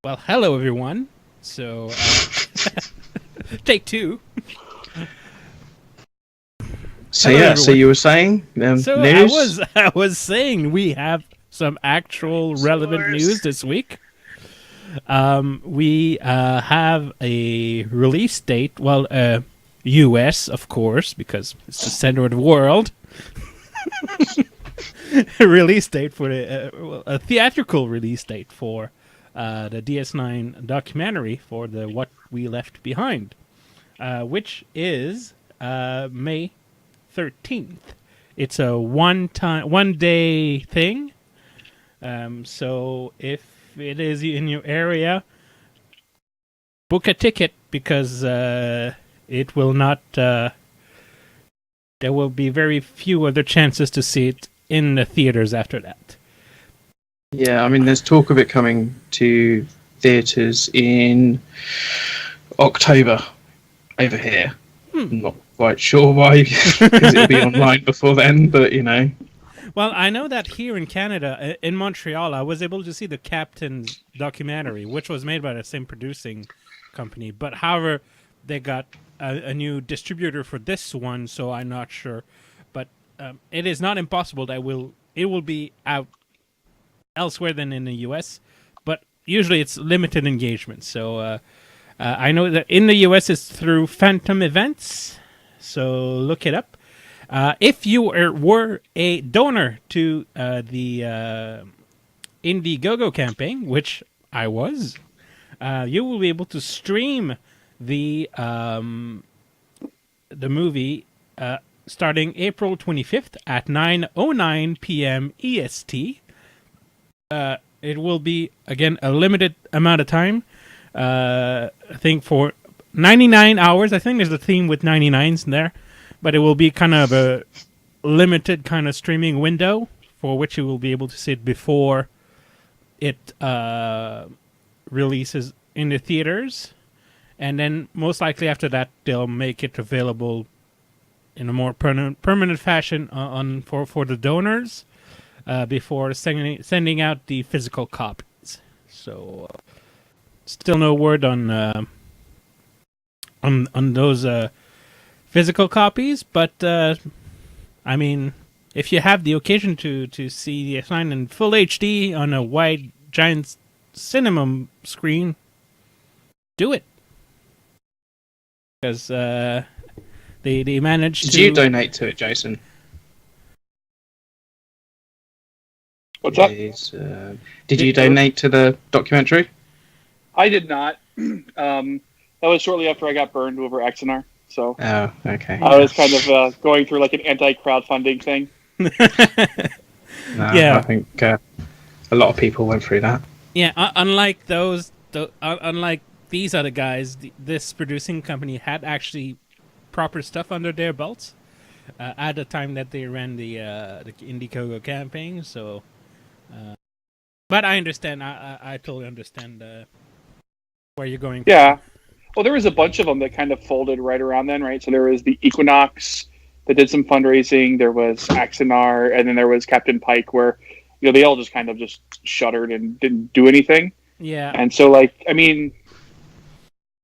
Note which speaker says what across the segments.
Speaker 1: Well, hello everyone. So, take two.
Speaker 2: So
Speaker 1: Hello,
Speaker 2: yeah, so
Speaker 1: everyone.
Speaker 2: you were saying
Speaker 1: So
Speaker 2: news?
Speaker 1: I was saying we have some actual relevant news this week. We have a release date. Well, U.S. of course, because it's the center of the world. Release date for a theatrical release date for the DS9 documentary for the What We Left Behind, which is May 13th. It's a one day thing. So if it is in your area, book a ticket because it will not. There will be very few other chances to see it in the theaters after that.
Speaker 2: Yeah, I mean, there's talk of it coming to theatres in October over here. I'm not quite sure why, because it'll be online before then, but you know.
Speaker 1: Well, I know that here in Canada, in Montreal, I was able to see the Captain's documentary, which was made by the same producing company. But however, they got a new distributor for this one, so I'm not sure. But it is not impossible that it will be out elsewhere than in the U.S. But usually it's limited engagement. So I know that in the U.S. it's through Phantom Events. So look it up. If you were a donor to the Indiegogo campaign, which I was, you will be able to stream the movie starting April 25th at 9:09 p.m. EST. It will be again a limited amount of time. I think for 99 hours. I think there's a theme with 99s in there. But it will be kind of a limited kind of streaming window for which you will be able to see it before it releases in the theaters. And then most likely after that, they'll make it available in a more permanent fashion for the donors before sending out the physical copies. So still no word on those physical copies, but I mean, if you have the occasion to see the DS9 in full HD on a wide, giant cinema screen, do it. Because they managed
Speaker 2: Did
Speaker 1: to...
Speaker 2: you donate to it, Jason?
Speaker 3: What's up?
Speaker 2: Did you donate to the documentary?
Speaker 3: I did not. That was shortly after I got burned over XNR. So
Speaker 2: Oh, okay.
Speaker 3: I was kind of going through like an anti-crowdfunding thing.
Speaker 2: No,
Speaker 1: Yeah.
Speaker 2: I think a lot of people went through that.
Speaker 1: Yeah, unlike unlike these other guys, this producing company had actually proper stuff under their belts at the time that they ran the Indiegogo campaign. So, but I understand. I totally understand where you're going.
Speaker 3: Yeah. Well, there was a bunch of them that kind of folded right around then, right? So there was the Equinox that did some fundraising. There was Axonar, and then there was Captain Pike, where they all just kind of just shuttered and didn't do anything.
Speaker 1: Yeah.
Speaker 3: And so, like, I mean,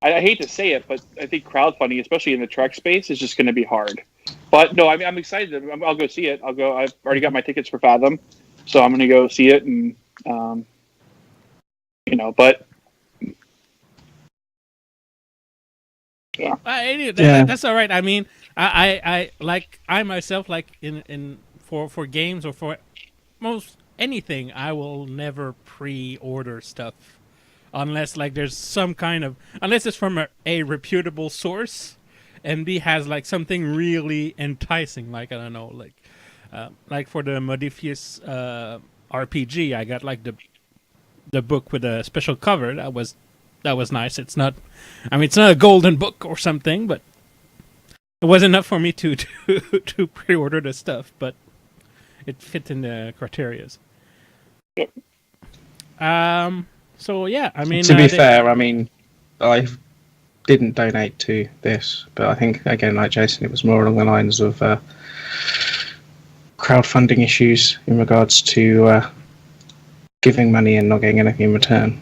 Speaker 3: I hate to say it, but I think crowdfunding, especially in the Trek space, is just going to be hard. But no, I mean, I'm excited. I'll go see it. I've already got my tickets for Fathom, so I'm going to go see it, and but. Yeah.
Speaker 1: That's all right. I mean, I myself, like in for games or for most anything, I will never pre-order stuff unless like there's some kind of, unless it's from a reputable source and B has like something really enticing, like I don't know, like for the Modifius RPG, I got like the book with a special cover that was nice. It's not a golden book or something, but it was enough for me to pre-order the stuff, but it fit in the criterias.
Speaker 3: Yep.
Speaker 1: So yeah, I mean,
Speaker 2: to be fair, I mean, I didn't donate to this, but I think again, like Jason, it was more along the lines of crowdfunding issues in regards to giving money and not getting anything in return.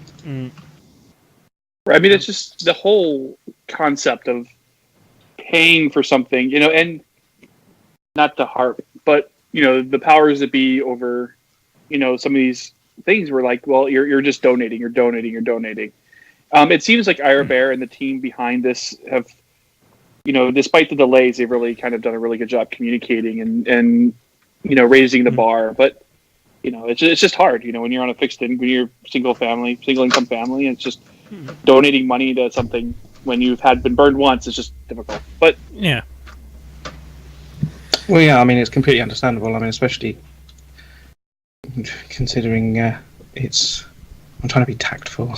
Speaker 3: I mean, it's just the whole concept of paying for something, and not to harp, but the powers that be over, some of these things were like, well, you're just donating, you're donating, you're donating. It seems like Ira Bear and the team behind this have, despite the delays, they've really kind of done a really good job communicating and raising the bar. But it's just hard, when you're on a when you're single income family, it's just donating money to something when you've been burned once is just difficult. But
Speaker 1: yeah.
Speaker 2: Well, yeah, I mean, it's completely understandable. I mean, especially considering it's. I'm trying to be tactful.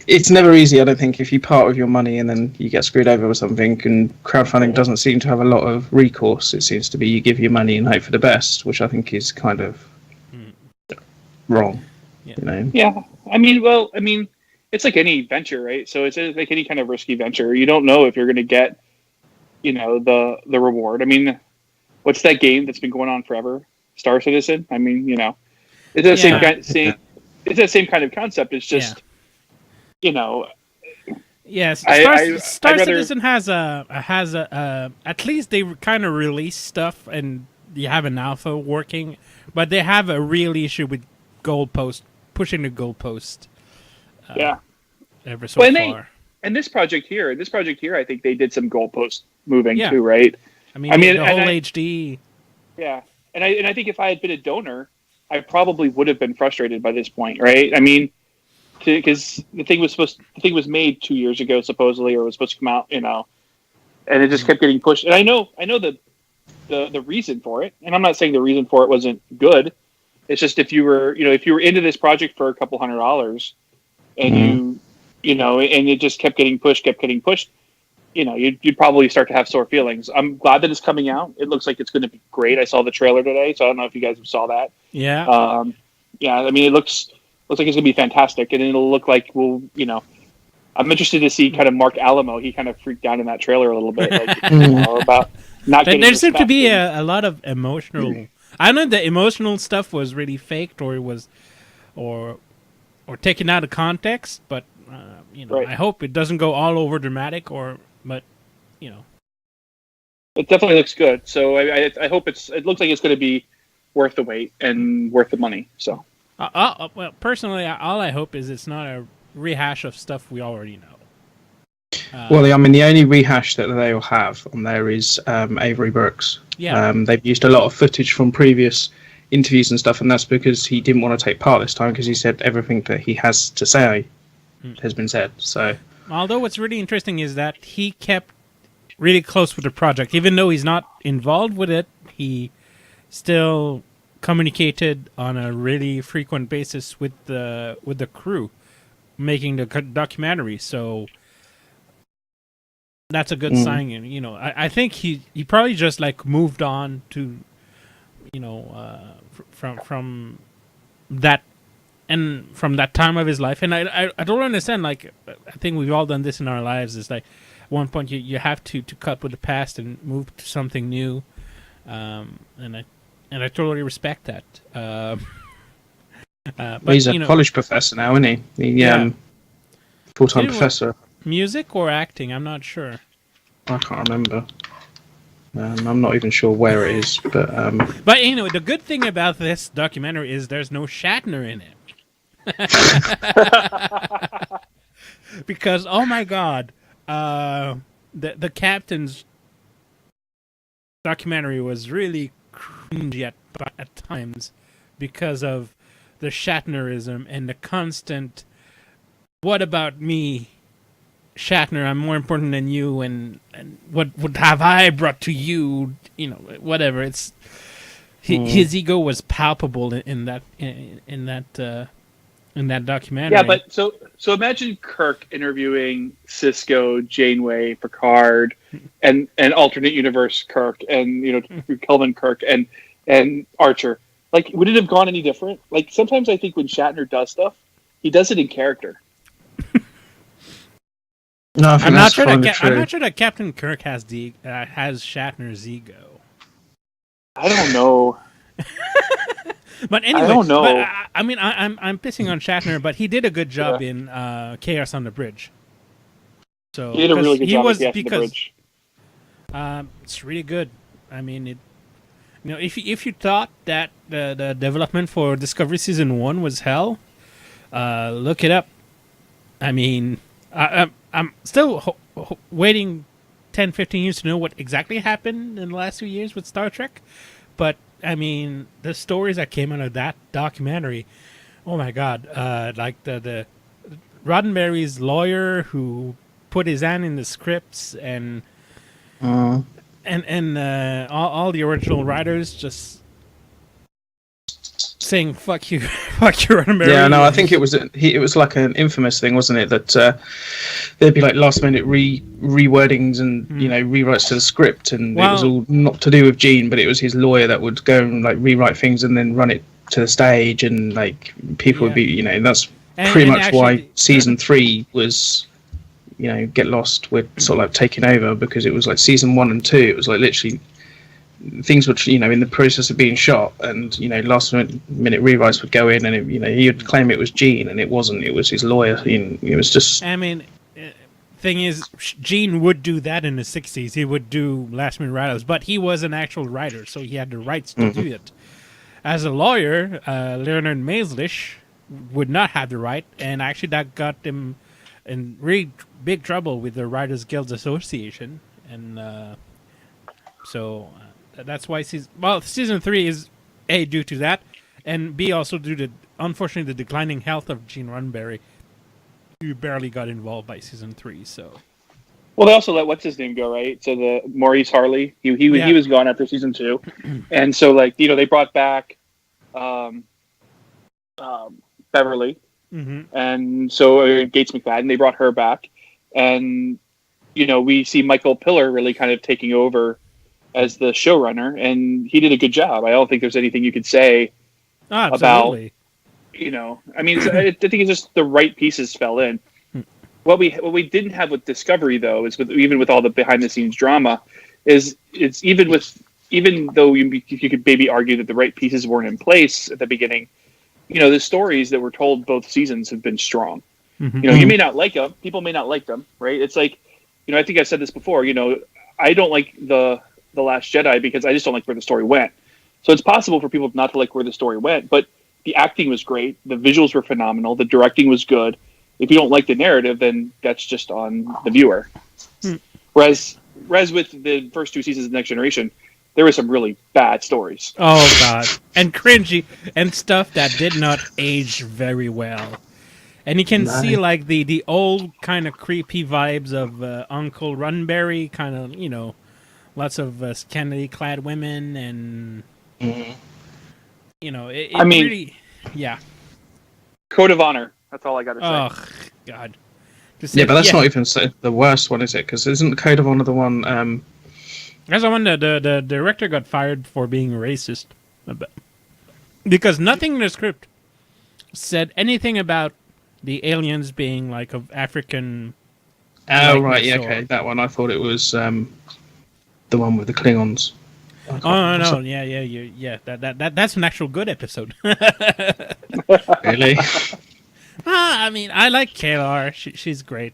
Speaker 2: It's never easy, I don't think, if you part with your money and then you get screwed over with something. And crowdfunding doesn't seem to have a lot of recourse. It seems to be you give your money and hope for the best, which I think is kind of wrong.
Speaker 1: Yeah.
Speaker 3: Yeah, I mean, it's like any venture, right? So it's like any kind of risky venture. You don't know if you're going to get, the reward. I mean, what's that game that's been going on forever? Star Citizen. I mean, it's the it's that same kind of concept. It's just,
Speaker 1: Yes,
Speaker 3: I'd
Speaker 1: Star
Speaker 3: rather-
Speaker 1: Citizen has a at least they kind of release stuff and you have an alpha working, but they have a real issue with pushing the goalpost.
Speaker 3: Yeah.
Speaker 1: Ever so far.
Speaker 3: And this project here, I think they did some goalpost moving
Speaker 1: Yeah.
Speaker 3: too, right?
Speaker 1: I mean the whole
Speaker 3: and
Speaker 1: HD.
Speaker 3: Yeah, and I think if I had been a donor, I probably would have been frustrated by this point, right? I mean, because the thing was made 2 years ago supposedly, or was supposed to come out, and it just kept getting pushed. And I know the reason for it, and I'm not saying the reason for it wasn't good. It's just if you were into this project for a couple $100, and and it just kept getting pushed, you'd probably start to have sore feelings. I'm glad that it's coming out. It looks like it's going to be great. I saw the trailer today, so I don't know if you guys saw that.
Speaker 1: Yeah.
Speaker 3: Yeah. I mean, it looks like it's going to be fantastic, and it'll look like I'm interested to see kind of Mark Alamo. He kind of freaked out in that trailer a little bit, about not getting.
Speaker 1: There seemed to
Speaker 3: respect.
Speaker 1: be a lot of emotional. I don't know if the emotional stuff was really faked or it was, or taken out of context. But
Speaker 3: Right.
Speaker 1: I hope it doesn't go all over dramatic.
Speaker 3: It definitely looks good. So I hope it looks like it's going to be worth the wait and worth the money. So.
Speaker 1: Well, personally, all I hope is it's not a rehash of stuff we already know.
Speaker 2: Well, I mean, the only rehash that they'll have on there is Avery Brooks.
Speaker 1: Yeah.
Speaker 2: They've used a lot of footage from previous interviews and stuff, and that's because he didn't want to take part this time because he said everything that he has to say has been said. So,
Speaker 1: although what's really interesting is that he kept really close with the project, even though he's not involved with it. He still communicated on a really frequent basis with the crew making the documentary. So that's a good sign. And I think he probably just like moved on to from that and from that time of his life. And I don't understand, like, I think we've all done this in our lives. It's like at one point you have to cut with the past and move to something new. And I totally respect that. But
Speaker 2: he's a college professor now, isn't he? Full-time professor.
Speaker 1: Music or acting? I'm not sure.
Speaker 2: I can't remember. I'm not even sure where it is, but
Speaker 1: the good thing about this documentary is there's no Shatner in it. Because oh my god, the captain's documentary was really cringy at times because of the Shatnerism and the constant "What about me, Shatner? I'm more important than you, and what have I brought to you?" Whatever. It's his ego was palpable in that documentary.
Speaker 3: Yeah, but so imagine Kirk interviewing Cisco, Janeway, Picard, and alternate universe Kirk, and Kelvin Kirk and Archer. Like, would it have gone any different? Like, sometimes I think when Shatner does stuff, he does it in character.
Speaker 2: no,
Speaker 1: I'm not sure that Captain Kirk has Shatner's ego.
Speaker 3: I don't know.
Speaker 1: But anyway,
Speaker 3: I don't know.
Speaker 1: But I mean, I'm pissing on Shatner, but he did a good job in Chaos on the Bridge. So
Speaker 3: He did a really good job
Speaker 1: was
Speaker 3: at Chaos on the
Speaker 1: because
Speaker 3: Bridge.
Speaker 1: it's really good. I mean, if you thought that the development for Discovery Season 1 was hell, look it up. I mean, I'm still waiting 10, 15 years to know what exactly happened in the last few years with Star Trek. But, I mean, the stories that came out of that documentary, oh my God. Like the Roddenberry's lawyer who put his hand in the scripts and all the original writers just saying "fuck you, fuck you, Roddenberry."
Speaker 2: Yeah, no, I think it was like an infamous thing, wasn't it? That there'd be like last minute rewordings and rewrites to the script, and it was all not to do with Gene, but it was his lawyer that would go and like rewrite things and then run it to the stage, and like people would be, that's pretty much
Speaker 1: actually,
Speaker 2: why season 3 was. Get Lost were sort of like taking over, because it was like season 1 and 2. It was like literally things which in the process of being shot, and last minute rewrites would go in, and he would claim it was Gene, and it wasn't. It was his lawyer. It was just.
Speaker 1: I mean, thing is, Gene would do that in the '60s. He would do last minute write-ups, but he was an actual writer, so he had the rights to do it. As a lawyer, Leonard Maislish would not have the right, and actually that got him in really big trouble with the Writers Guild Association, and so that's why season 3 is A, due to that, and B, also due to, unfortunately, the declining health of Gene Roddenberry, who barely got involved by season 3. So,
Speaker 3: well, they also let what's his name go, right? So the Maurice Harley, he was gone after season 2, and so they brought back Beverly. Mm-hmm. And so Gates McFadden, they brought her back, and we see Michael Piller really kind of taking over as the showrunner, and he did a good job. I don't think there's anything you could say about. I mean, I think it's just the right pieces fell in. What we didn't have with Discovery, though, is even with all the behind the scenes drama, is it's even though you could maybe argue that the right pieces weren't in place at the beginning. The stories that were told both seasons have been strong. Mm-hmm. You may not like them. People may not like them, right? It's like, I think I said this before. I don't like the Last Jedi because I just don't like where the story went. So it's possible for people not to like where the story went, but the acting was great. The visuals were phenomenal. The directing was good. If you don't like the narrative, then that's just on the viewer. Whereas with the first 2 seasons of Next Generation, there were some really bad stories.
Speaker 1: Oh, God. And cringy and stuff that did not age very well. And you can see, like, the old kind of creepy vibes of Uncle Roddenberry, kind of, lots of scantily-clad women, and, really, yeah.
Speaker 3: Code of Honor. That's all I got to say.
Speaker 1: Oh, God.
Speaker 2: But that's not even the worst one, is it? Because isn't the Code of Honor the one...
Speaker 1: That's the one that the director got fired for being racist. Because nothing in the script said anything about the aliens being, like, of African...
Speaker 2: Oh, right, yeah, okay. That one, I thought it was the one with the Klingons.
Speaker 1: Oh, no, yeah. That's an actual good episode.
Speaker 2: Really?
Speaker 1: I mean, I like Kalar. She's great.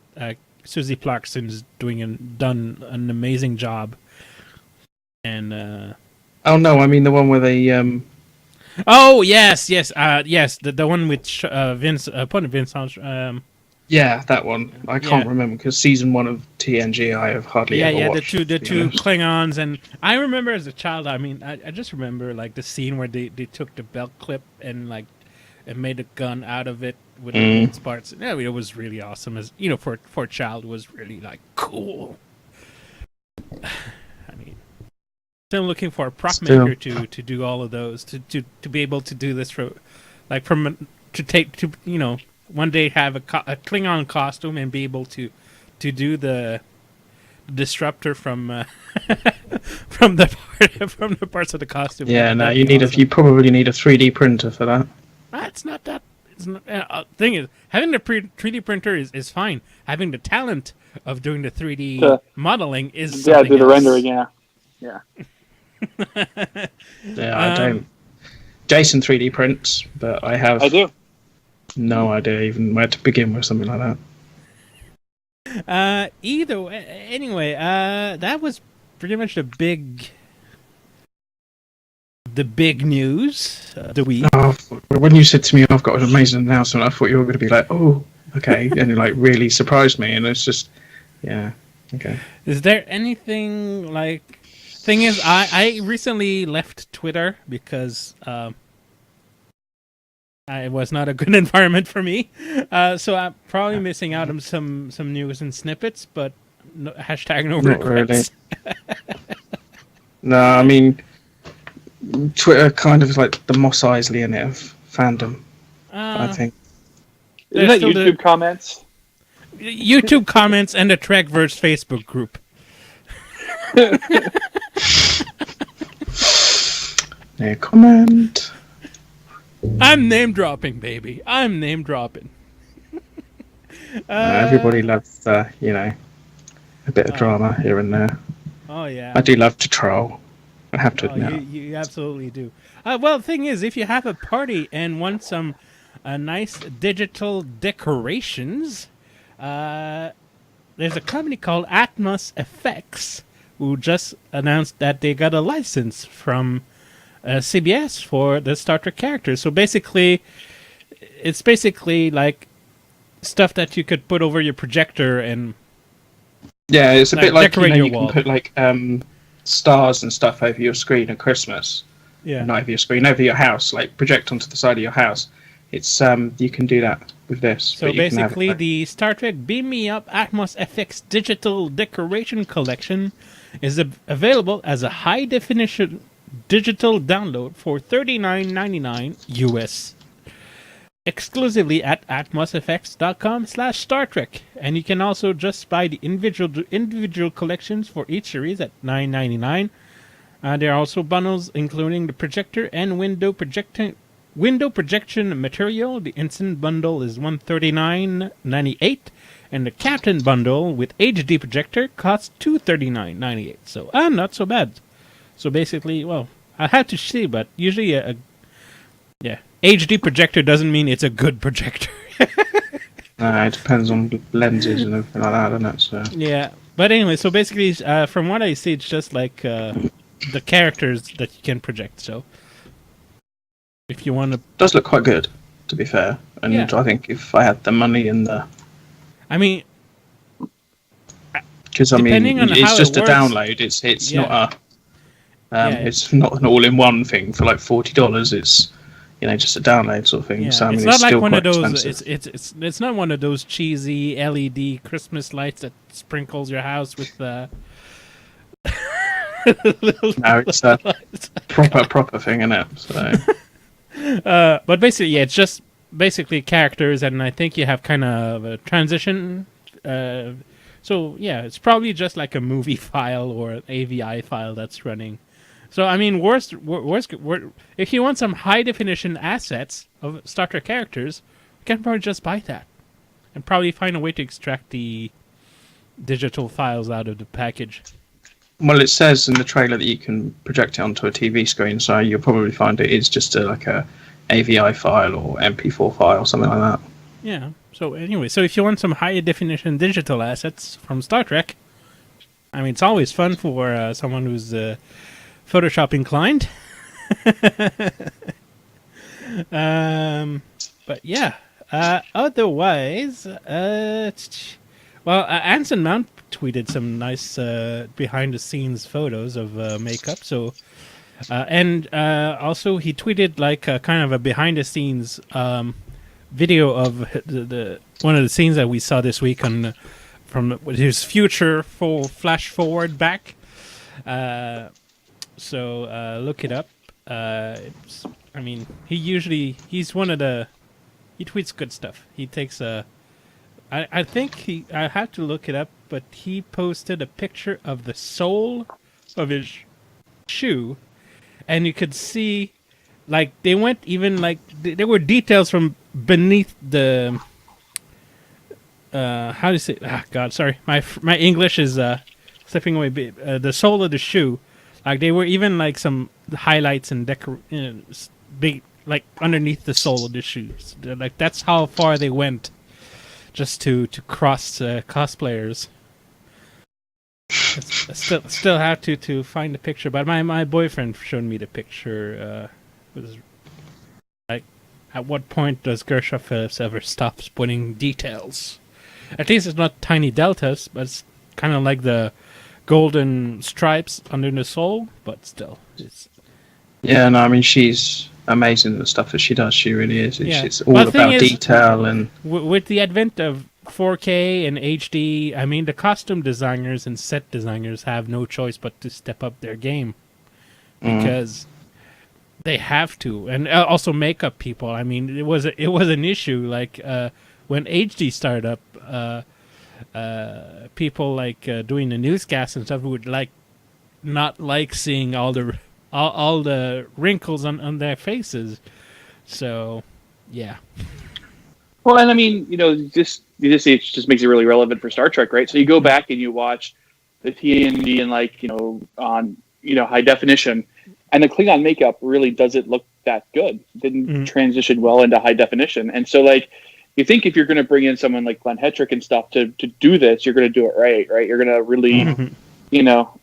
Speaker 1: Susie Clarkson's done an amazing job. And
Speaker 2: oh no, I mean the one where they
Speaker 1: oh yes, the one with Vince
Speaker 2: yeah, that one. I can't remember because season 1 of TNG I have hardly ever watched.
Speaker 1: the two Klingons, and I remember as a child. I mean, I just remember like the scene where they took the belt clip and like and made a gun out of it with the parts. Yeah, it was really awesome. As for a child, it was really like cool. I mean. Still looking for a prop maker to do all of those to be able to do this one day have a Klingon costume and be able to do the disruptor from the parts of the costume.
Speaker 2: Yeah, no, you probably need a 3D printer for that.
Speaker 1: It's not that. It's not. Thing is, having the 3D printer is fine. Having the talent of doing the 3D modeling is something
Speaker 3: do the
Speaker 1: else.
Speaker 3: rendering. Yeah.
Speaker 2: Yeah, I don't. Jason 3D prints, but I
Speaker 3: do.
Speaker 2: no idea even where to begin with something like that.
Speaker 1: Either way, anyway, that was pretty much the big news of the week.
Speaker 2: Oh, when you said to me, "I've got an amazing announcement," I thought you were going to be like, "Oh, okay," and it like really surprised me. And it's just, yeah, okay.
Speaker 1: Is there anything like? Thing is, I recently left Twitter because it was not a good environment for me. So I'm probably missing out on some news and snippets, but no, hashtag no regrets.
Speaker 2: Really. No, I mean, Twitter kind of is like the Mos Eisley in it of fandom, I think.
Speaker 3: Isn't that YouTube comments?
Speaker 1: YouTube comments and the Trekverse Facebook group.
Speaker 2: No comment.
Speaker 1: I'm name dropping, baby. I'm name dropping.
Speaker 2: Everybody loves, a bit of drama here and there.
Speaker 1: Oh yeah.
Speaker 2: I do love to troll. I have to admit.
Speaker 1: You absolutely do. Well, the thing is, if you have a party and want some nice digital decorations, there's a company called Atmos Effects who just announced that they got a license from CBS for the Star Trek characters. So basically, it's basically like stuff that you could put over your projector and
Speaker 2: it's a bit like you
Speaker 1: wall.
Speaker 2: can put like stars and stuff over your screen at Christmas.
Speaker 1: Yeah,
Speaker 2: not over your screen, over your house, like project onto the side of your house. It's you can do that with this.
Speaker 1: So basically, the Star Trek Beam Me Up Atmos FX Digital Decoration Collection is available as a high definition digital download for $39.99 US, exclusively at atmosfx.com/Star Trek, and you can also just buy the individual collections for each series at $9.99. There are also bundles including the projector and window projection material. The instant bundle is $139.98, and the Captain bundle with HD projector costs $239.98. So not so bad. So basically, well, I have to see, but usually HD projector doesn't mean it's a good projector.
Speaker 2: it depends on the lenses and everything like that, doesn't it? So.
Speaker 1: Yeah, but anyway, so basically, from what I see, it's just like the characters that you can project. So if you want to,
Speaker 2: does look quite good, to be fair. And I think if I had the money and the, because it's just a download. It's not a, it's not an all-in-one thing for like $40. It's just a download sort of thing.
Speaker 1: Yeah.
Speaker 2: So
Speaker 1: it's not like one of those.
Speaker 2: Expensive.
Speaker 1: It's not one of those cheesy LED Christmas lights that sprinkles your house with the.
Speaker 2: No, it's a proper thing, isn't it? So.
Speaker 1: But basically, it's just basically characters, and I think you have kind of a transition. So it's probably just like a movie file or an AVI file that's running. So worst, if you want some high definition assets of Star Trek characters, you can probably just buy that, and probably find a way to extract the digital files out of the package.
Speaker 2: Well, it says in the trailer that you can project it onto a TV screen, so you'll probably find it is just like a AVI file or MP4 file, something like that.
Speaker 1: Yeah. So anyway, if you want some high definition digital assets from Star Trek, it's always fun for someone who's Photoshop inclined. But yeah. Otherwise, Anson Mount tweeted some nice behind the scenes photos of makeup. So, and also he tweeted like kind of a behind the scenes video of the one of the scenes that we saw this week from his future full flash forward back. So look it up. He's one of the. He tweets good stuff. He takes a. I think I have to look it up, but he posted a picture of the sole of his shoe, and you could see, like, they went even, like, there were details from beneath the, how do you say, God, sorry, my English is slipping away, the sole of the shoe, like, they were even, like, some highlights and big, like underneath the sole of the shoes. Like that's how far they went, just to cross cosplayers. I still have to find the picture, but my boyfriend showed me the picture. Was like, at what point does Gersha Phillips ever stop putting details? At least it's not tiny deltas, but it's kind of like the golden stripes under the sole. But still, it's
Speaker 2: Yeah, no, I mean she's amazing at the stuff that she does. She really is.
Speaker 1: Yeah.
Speaker 2: It's all
Speaker 1: But the thing
Speaker 2: about
Speaker 1: is,
Speaker 2: detail and.
Speaker 1: with the advent of 4K and HD, I mean, the costume designers and set designers have no choice but to step up their game because they have to, and also makeup people. I mean, it was an issue. Like when HD started up, people like doing the newscasts and stuff would not like seeing all the wrinkles on their faces. So, yeah.
Speaker 3: Well, and I mean, this it just makes it really relevant for Star Trek, right? So you go back and you watch the TNG and on high definition, and the Klingon makeup really doesn't look that good. It didn't transition well into high definition, and so you think if you're going to bring in someone like Glenn Hetrick and stuff to do this, you're going to do it right? You're going to really,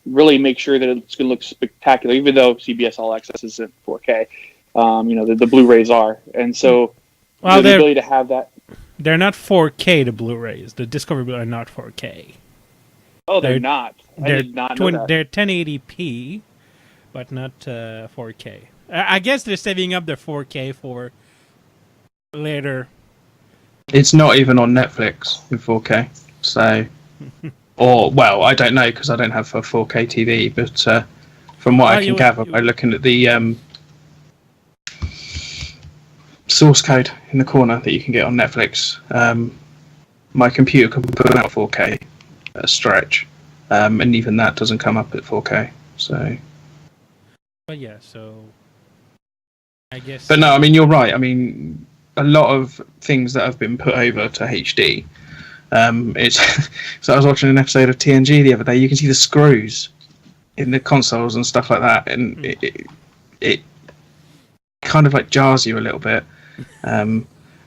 Speaker 3: really make sure that it's going to look spectacular, even though CBS All Access isn't 4K. The Blu-rays are, and so the ability to have that.
Speaker 1: They're not 4K, the Blu-rays. The Discovery Blu are not 4K.
Speaker 3: Oh, they're not. I did not know that.
Speaker 1: They're 1080p, but not 4K. I guess they're saving up their 4K for later.
Speaker 2: It's not even on Netflix in 4K. So, I don't know because I don't have a 4K TV. But from what I can gather by looking at the source code in the corner that you can get on Netflix, my computer can put out 4K at a stretch, and even that doesn't come up at 4K. So,
Speaker 1: but yeah, so I guess.
Speaker 2: But no, I mean you're right. I mean a lot of things that have been put over to HD. It's so I was watching an episode of TNG the other day. You can see the screws in the consoles and stuff like that, and it kind of like jars you a little bit.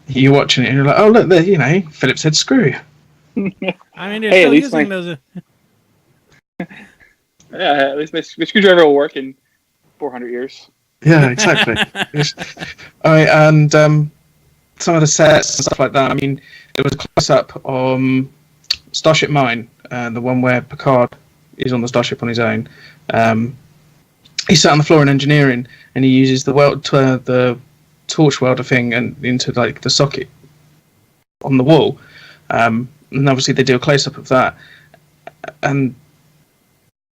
Speaker 2: You're watching it and you're like, oh look, there, Phillips head screw.
Speaker 1: I mean, they're still using those.
Speaker 3: Yeah, at least my screwdriver will work in 400 years.
Speaker 2: Yeah, exactly. And some of the sets and stuff like that. I mean, it was a close up on Starship Mine, the one where Picard is on the starship on his own. He sat on the floor in engineering, and he uses the torch welder thing and into the socket on the wall, and obviously they do a close up of that, and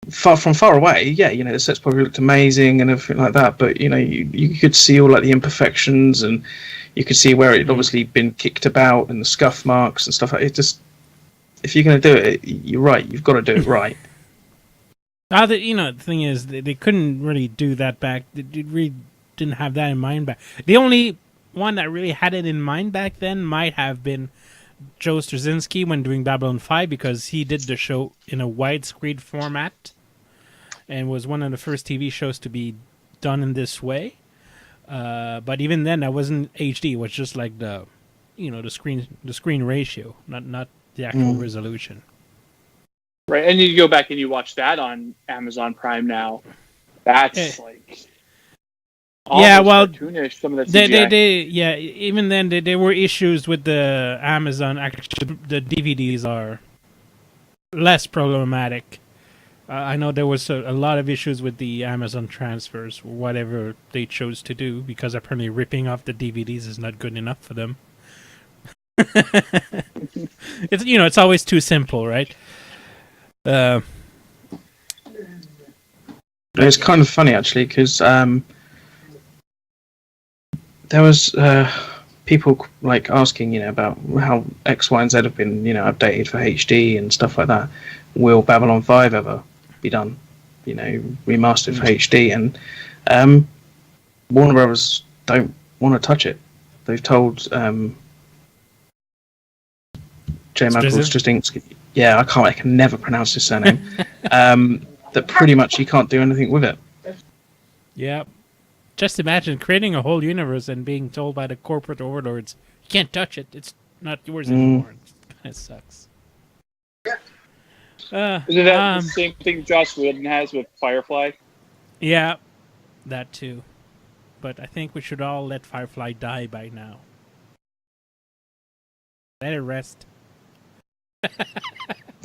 Speaker 2: from far away, the sets probably looked amazing and everything like that, but you could see all the imperfections, and you could see where it had obviously been kicked about and the scuff marks and stuff like it. Just if you're going to do it, you're right, you've got to do it right.
Speaker 1: The thing is, they couldn't really do that back. They really didn't have that in mind back. The only one that really had it in mind back then might have been Joe Straczynski when doing Babylon 5, because he did the show in a widescreen format and was one of the first TV shows to be done in this way. But even then, that wasn't HD. It was just like the screen ratio, not the actual resolution.
Speaker 3: Right, and you go back and you watch that on Amazon Prime now. That's cartoonish, some of the CGI.
Speaker 1: Even then there were issues with the Amazon. Actually, the DVDs are less problematic. I know there was a lot of issues with the Amazon transfers, whatever they chose to do, because apparently ripping off the DVDs is not good enough for them. It's always too simple, right?
Speaker 2: It's kind of funny actually, because there was people asking about how X, Y, and Z have been updated for HD and stuff like that. Will Babylon 5 ever be done, remastered for HD? And Warner Brothers don't want to touch it. They've told J. Michael Straczynski, I can never pronounce his surname, that pretty much he can't do anything with it.
Speaker 1: Yeah, just imagine creating a whole universe and being told by the corporate overlords, you can't touch it. It's not yours anymore. It kind of sucks.
Speaker 3: Isn't that the same thing Joss Whedon has with Firefly?
Speaker 1: Yeah, that too. But I think we should all let Firefly die by now. Let it rest.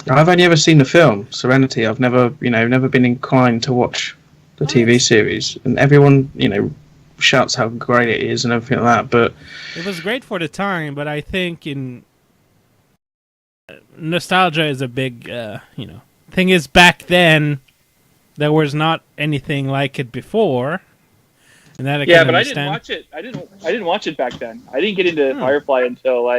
Speaker 2: I've only ever seen the film Serenity. I've never been inclined to watch the TV series, and everyone, shouts how great it is and everything like that. But
Speaker 1: it was great for the time. But I think nostalgia is a big, thing. Is back then there was not anything like it before, and that I
Speaker 3: but understand. I didn't watch it. I didn't watch it back then. I didn't get into Firefly until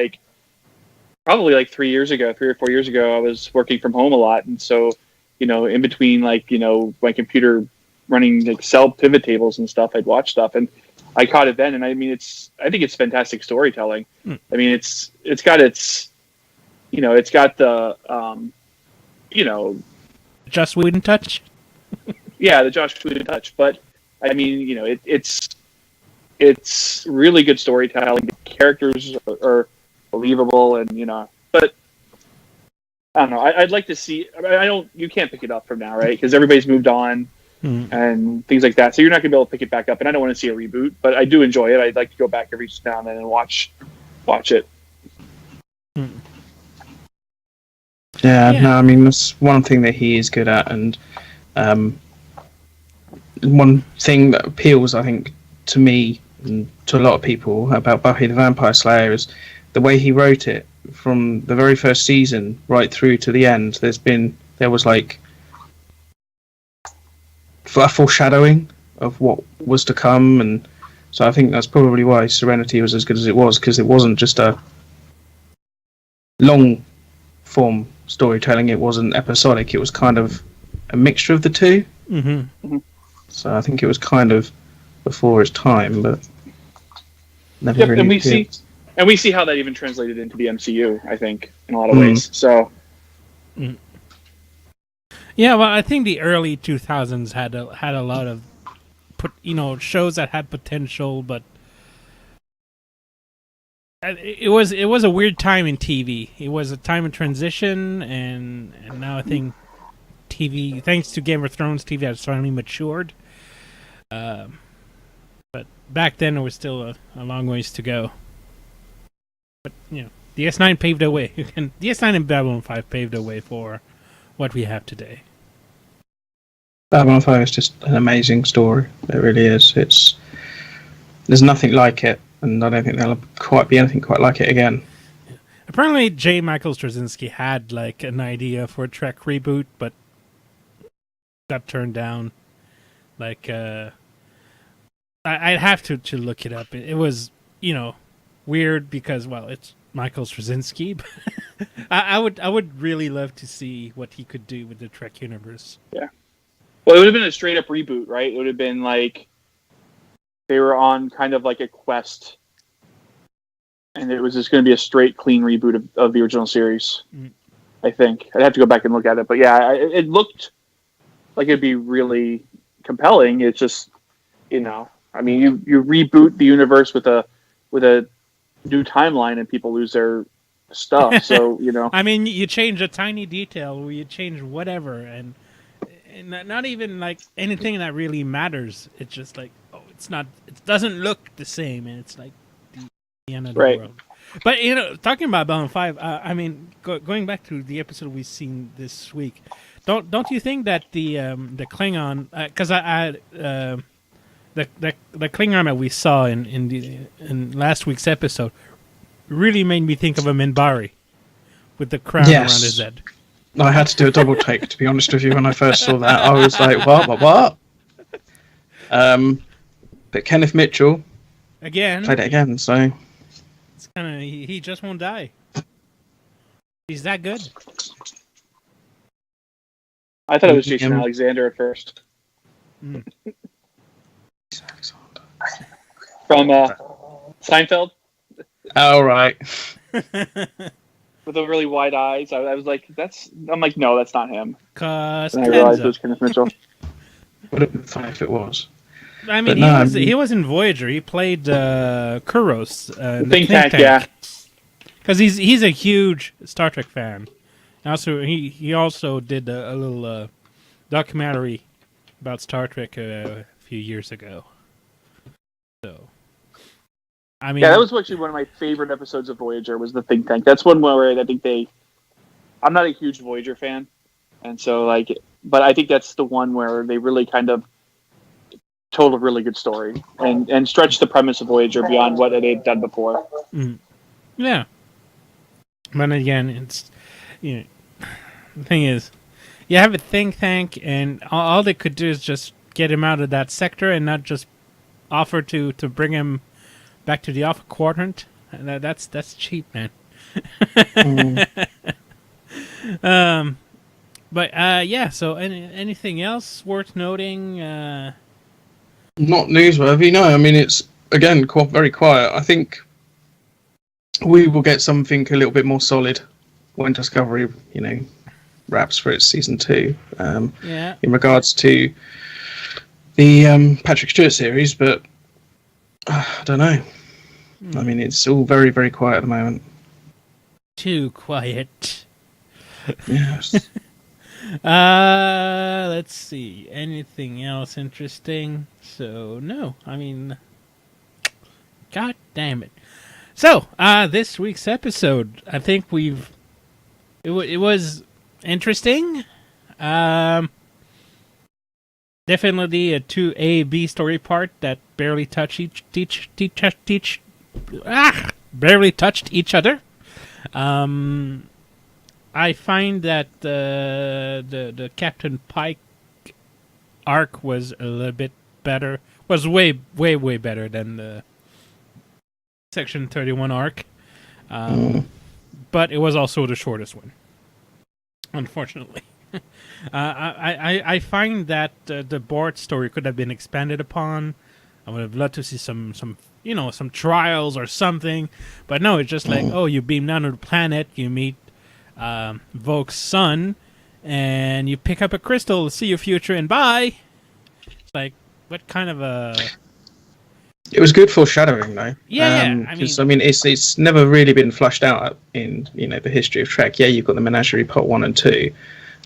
Speaker 3: probably 3 or 4 years ago. I was working from home a lot, and so in between my computer running Excel pivot tables and stuff, I'd watch stuff, and I caught it then. And I mean, I think it's fantastic storytelling. I mean, it's got the
Speaker 1: Joss Whedon touch.
Speaker 3: Yeah, the Josh Whedon touch. But I mean, it's really good storytelling. The characters are believable, and but I don't know. I'd like to see. You can't pick it up from now, right? Because everybody's moved on and things like that. So you're not gonna be able to pick it back up. And I don't want to see a reboot, but I do enjoy it. I'd like to go back every now and then and watch it.
Speaker 2: Yeah, no, I mean, that's one thing that he is good at, and one thing that appeals, I think, to me and to a lot of people about Buffy the Vampire Slayer is the way he wrote it from the very first season right through to the end. There was like a foreshadowing of what was to come, and so I think that's probably why Serenity was as good as it was, because it wasn't just a long form storytelling, it wasn't episodic, it was kind of a mixture of the two. So I think it was kind of before its time, but never really
Speaker 3: and we see how that even translated into the MCU, I think, in a lot of ways. So
Speaker 1: yeah, well, I think the early 2000s had a lot of shows that had potential, but it was a weird time in TV. It was a time of transition, and now I think TV, thanks to Game of Thrones, TV has finally matured. But back then, it was still a long ways to go. But DS9 paved the way. DS9 and Babylon 5 paved the way for what we have today.
Speaker 2: Babylon 5 is just an amazing story. It really is. There's nothing like it, and I don't think there'll quite be anything quite like it again.
Speaker 1: Apparently, J. Michael Straczynski had an idea for a Trek reboot, but got turned down. I'd have to look it up. It was weird because it's Michael Straczynski. But I would really love to see what he could do with the Trek universe.
Speaker 3: Yeah. Well, it would have been a straight up reboot, right? It would have been they were on kind of like a quest, and it was just going to be a straight, clean reboot of the original series. I think I'd have to go back and look at it, but yeah, it looked like it'd be really compelling. It's just, I mean, you reboot the universe with a new timeline, and people lose their stuff. So
Speaker 1: I mean, you change a tiny detail, or you change whatever, and not even anything that really matters. It's just it doesn't look the same, and it's the end of the world. But talking about Babylon 5, I mean, going back to the episode we've seen this week, don't you think that the Klingon, because the Klingon that we saw in last week's episode really made me think of a Minbari with the crown around his head.
Speaker 2: I had to do a double take, to be honest with you, when I first saw that. I was like, what? But Kenneth Mitchell played it again, so
Speaker 1: it's kind of he just won't die. He's that good.
Speaker 3: I thought it was Jason Alexander at first. From Seinfeld.
Speaker 2: Oh, right.
Speaker 3: With the really wide eyes. I was like, no, that's not him.
Speaker 1: And
Speaker 3: I realized it was Kenneth Mitchell.
Speaker 2: Would have been funny if it was.
Speaker 1: I mean, he was in Voyager. He played Kuros, the
Speaker 3: Think Tank, yeah.
Speaker 1: Because he's a huge Star Trek fan. Also, he also did a little documentary about Star Trek a few years ago. So, I mean,
Speaker 3: yeah, that was actually one of my favorite episodes of Voyager. Was the Think Tank. That's one where I think I'm not a huge Voyager fan, and so but I think that's the one where they really kind of told a really good story and stretched the premise of Voyager beyond what they'd done before.
Speaker 1: Yeah, but again, it's the thing is, you have a think tank, and all they could do is just get him out of that sector and not just offer to bring him back to the Alpha Quadrant. That's cheap, man. But yeah. So, anything else worth noting?
Speaker 2: Not newsworthy. No, I mean it's again very quiet. I think we will get something a little bit more solid when Discovery, wraps for its season 2.
Speaker 1: Yeah.
Speaker 2: In regards to the Patrick Stewart series, but I don't know. I mean, it's all very, very quiet at the moment.
Speaker 1: Too quiet.
Speaker 2: Yes.
Speaker 1: Let's see. Anything else interesting? So, no. I mean, God damn it. So, this week's episode, I think it was interesting. Definitely a 2A-B story part that barely touched each other. I find that the Captain Pike arc was a little bit better. Was way better than the Section 31 arc. But it was also the shortest one, unfortunately. I find that the Boreth story could have been expanded upon. I would have loved to see some trials or something, but no, it's just like, you beam down to the planet, you meet Voke's son, and you pick up a crystal, see your future, and bye. It's like, what kind of a...
Speaker 2: It was good foreshadowing, though.
Speaker 1: Yeah,
Speaker 2: I mean, it's never really been flushed out in the history of Trek. Yeah, you've got the Menagerie Part 1 and 2,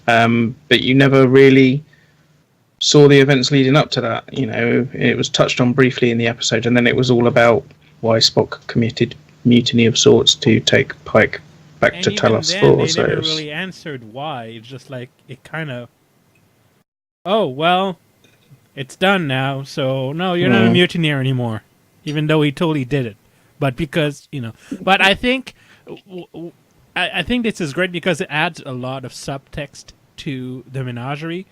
Speaker 2: but you never really saw the events leading up to that. It was touched on briefly in the episode, and then it was all about why Spock committed mutiny of sorts to take Pike back to Talos 4.
Speaker 1: They never really answered why. It's just like, it kind of... Oh, well... It's done now, so no, you're not a mutineer anymore, even though he totally did it. But because, But I think this is great because it adds a lot of subtext to the menagerie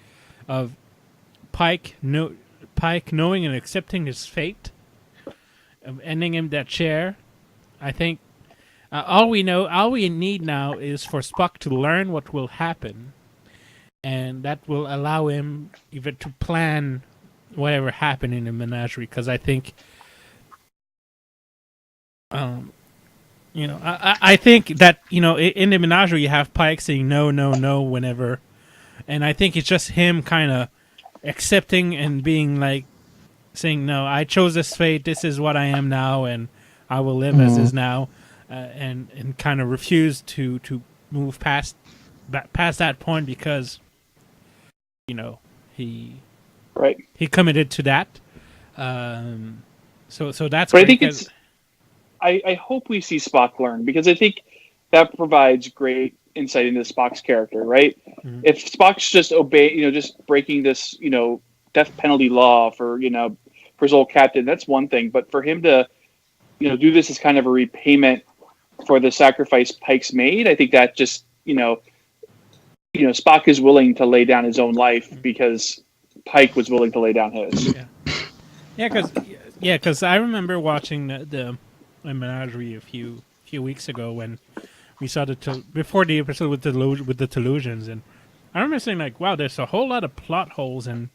Speaker 1: of Pike knowing and accepting his fate, of ending him that chair. I think all we need now is for Spock to learn what will happen, and that will allow him even to plan whatever happened in the menagerie. Because I think, I think that in the menagerie you have Pike saying no, no, no whenever, and I think it's just him kind of accepting and being like saying, no, I chose this fate. This is what I am now, and I will live as is now, and kind of refuse to move past that point because he committed to that. So that's.
Speaker 3: But I think it's. I hope we see Spock learn, because I think that provides great insight into Spock's character, right? Mm-hmm. If Spock's just just breaking this, death penalty law for his old captain, that's one thing. But for him to, do this as kind of a repayment for the sacrifice Pike's made, I think that just, Spock is willing to lay down his own life because Pike was willing to lay down his.
Speaker 1: Because I remember watching the Menagerie a few weeks ago when we saw before the episode with the Telosians, and I remember saying like, wow, there's a whole lot of plot holes, and